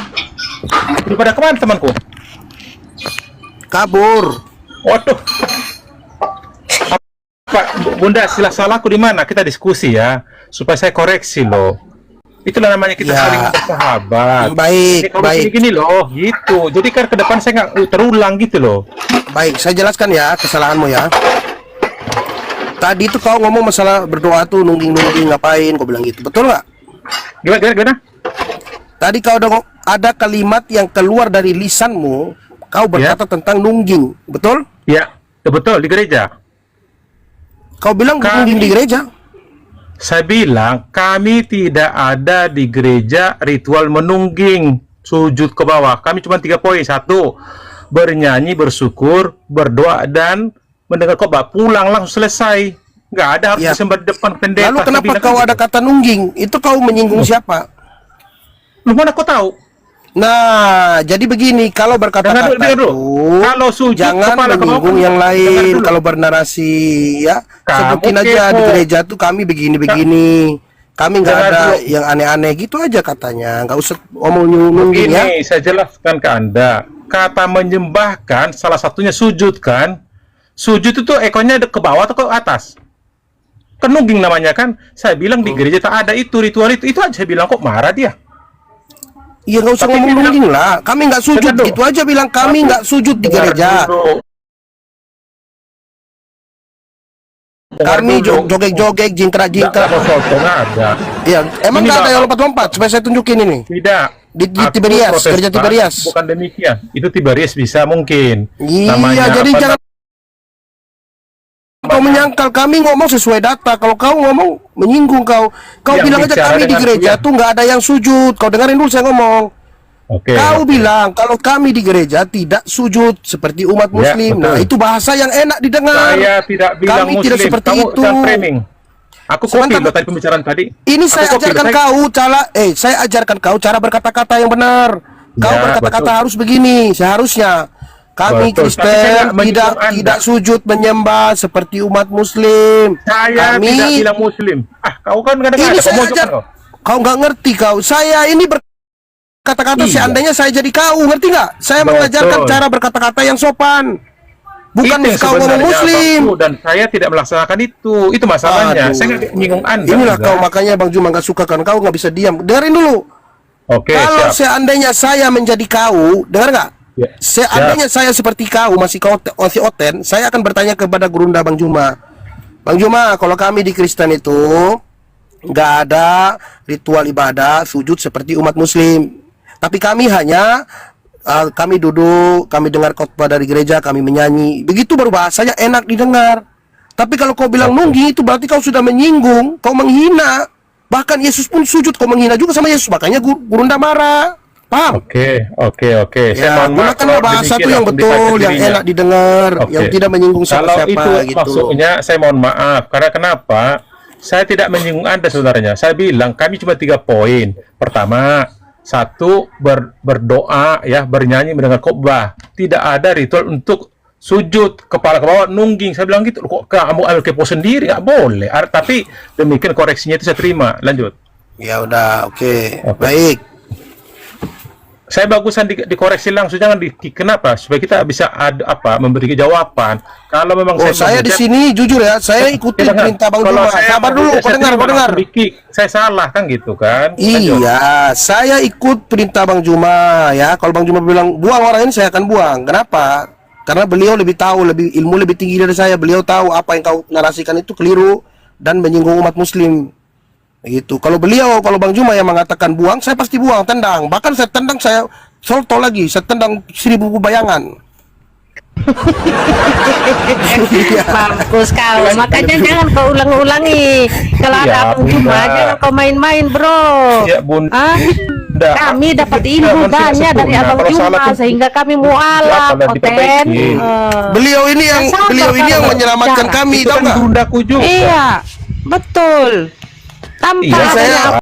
Daripada kemana temanku? Kabur. Waduh. Pak, Bunda, sila salahku di mana? Kita diskusi ya, supaya saya koreksi loh. Itulah namanya kita Ya. saling bersahabat. Baik, Jadi kalau baik. gini loh, gitu. Jadi kan ke depan saya nggak terulang gitu loh. Baik, saya jelaskan ya kesalahanmu ya. Tadi tuh kau ngomong masalah berdoa tuh nungging-nungging ngapain, kau bilang gitu. Betul nggak? Gimana? Tadi kau ada kalimat yang keluar dari lisanmu, kau berkata tentang nungging. Betul? Ya, betul di gereja. Kau bilang nungging di gereja? Saya bilang kami tidak ada di gereja ritual menungging sujud ke bawah. Kami cuma 3 poin. 1, bernyanyi, bersyukur, berdoa, dan mendengar khotbah. Pulang langsung selesai. Nggak ada harus Ya. disembah di depan pendeta. Lalu Saya kenapa bilang kau gitu. ada kata nungging? Itu kau menyinggung siapa? Lu mana kau tahu? Nah, jadi begini, kalau berkata-kata Dengar dulu. itu Kalau sujud jangan kepala ke bawah, menyinggung yang dengar lain. dulu. Kalau bernarasi ya, Kamu sebutin aja kepo. di gereja tuh kami begini-begini. Kami nggak Dengar ada dulu. yang aneh-aneh gitu aja katanya. Nggak usah ngomong nungging ya. Ini saya jelaskan ke Anda. Kata menyembahkan salah satunya sujud kan? Sujud itu ekornya ke bawah atau ke atas? Kenungging namanya kan? Saya bilang di gereja tak ada itu ritual itu. Itu aja saya bilang, kok marah dia. Iya, nggak usah Tapi ngomong dia bilang- nungging lah. Kami nggak sujud Dengar dulu. gitu aja bilang kami nggak sujud di Dengar gereja. dulu. Dengar Kami dulu. joget-joget, Nggak jingkrak-jingkrak. mau foto, nggak ada. Iya, emang Ini nggak ada Bang. yang lompat-lompat? Supaya saya tunjukin ini. Tidak. Di Aku Tiberias, Protestan, gereja Tiberias. Bukan demikian. Itu Tiberias bisa mungkin. Iya, Namanya jadi apa, jangan kau menyangkal kami ngomong sesuai data. Kalau kau ngomong menyinggung kau Yang bilang aja bicara kami di dengan gereja dia. tuh nggak ada yang sujud. Kau dengerin dulu saya ngomong. Oke. Kau oke. bilang kalau kami di gereja tidak sujud seperti umat Ya, Muslim. Nah, betul. itu bahasa yang enak didengar. Saya tidak bilang Kami Muslim. tidak seperti Kamu itu. jangan framing. Aku copy Sebentar. loh tadi pembicaraan tadi. Ini Aku saya copy, ajarkan saya- kau saya ajarkan kau cara berkata-kata yang benar. Kau Ya, berkata-kata betul. harus begini seharusnya. Kami Betul, tapi saya Kristen nggak menyinggung Anda. tidak sujud menyembah seperti umat Muslim. Saya kami tidak bilang Muslim. Kau kan kadang-kadang ini ada saya pemojok ajar. kau. Kau nggak ngerti kau. Saya ini berkata-kata Iya. seandainya saya jadi kau, ngerti nggak? Saya Betul. mengajarkan cara berkata-kata yang sopan. Bukan Itu yang kau ngomong sebenarnya Muslim. Bangku, dan saya tidak melaksanakan itu. Itu masalahnya. Aduh. Saya nggak menyinggung Anda. Inilah enggak. kau makanya Bang Juma nggak suka kan kau nggak bisa diam. Dengerin dulu. Oke, Kalau siap. seandainya saya menjadi kau, dengar nggak? Ya, Seandainya saya seperti kau masih oten, saya akan bertanya kepada Gurunda Bang Juma. Bang Juma, kalau kami di Kristen itu nggak ada ritual ibadah sujud seperti umat Muslim. Tapi kami hanya kami duduk, kami dengar khotbah dari gereja, kami menyanyi. Begitu baru bahasanya enak didengar. Tapi kalau kau bilang nunggi itu berarti kau sudah menyinggung, kau menghina. Bahkan Yesus pun sujud, kau menghina juga sama Yesus. Makanya Gurunda marah. Paham? Oke. Ya, gunakanlah bahasa tuh yang betul, yang enak didengar, Oke. yang tidak menyinggung Kalau siapa-siapa itu gitu. maksudnya, saya mohon maaf. Karena kenapa? Saya tidak menyinggung Anda, saudaranya. Saya bilang kami cuma 3 poin. Pertama, 1, berdoa, ya, bernyanyi mendengar khotbah. Tidak ada ritual untuk sujud kepala ke bawah nungging. Saya bilang gitu. Kok kamu ambil kepo sendiri? Nggak boleh. Tapi demikian koreksinya itu saya terima. Lanjut. Ya udah, oke. Baik. Saya bagusan dikoreksi langsung, jangan kenapa? Supaya kita bisa memberi jawaban. Kalau memang saya di sini jujur ya, saya ikutin perintah Bang Juma. Sabar dulu, kau dengar. Saya salah kan gitu kan? Iya, saya ikut perintah Bang Juma ya. Kalau Bang Juma bilang buang orang ini, saya akan buang. Kenapa? Karena beliau lebih tahu, ilmu lebih tinggi dari saya. Beliau tahu apa yang kau narasikan itu keliru dan menyinggung umat muslim. Gitu. Kalau Bang Juma yang mengatakan buang, saya pasti buang, tendang. Bahkan saya tendang, saya solto lagi, saya tendang 1000 bayangan. Mampus kau, makanya jangan kau ulang-ulangi. Kalau ada Bang Juma, jangan kau main-main, bro. Ya, Bunda. Kami dapat ilmu banyak dari Abang Juma, sehingga kami mualaf, Oten. Beliau ini yang menyelamatkan kami, tahu nggak? Iya, betul. Tanpa Iya, saya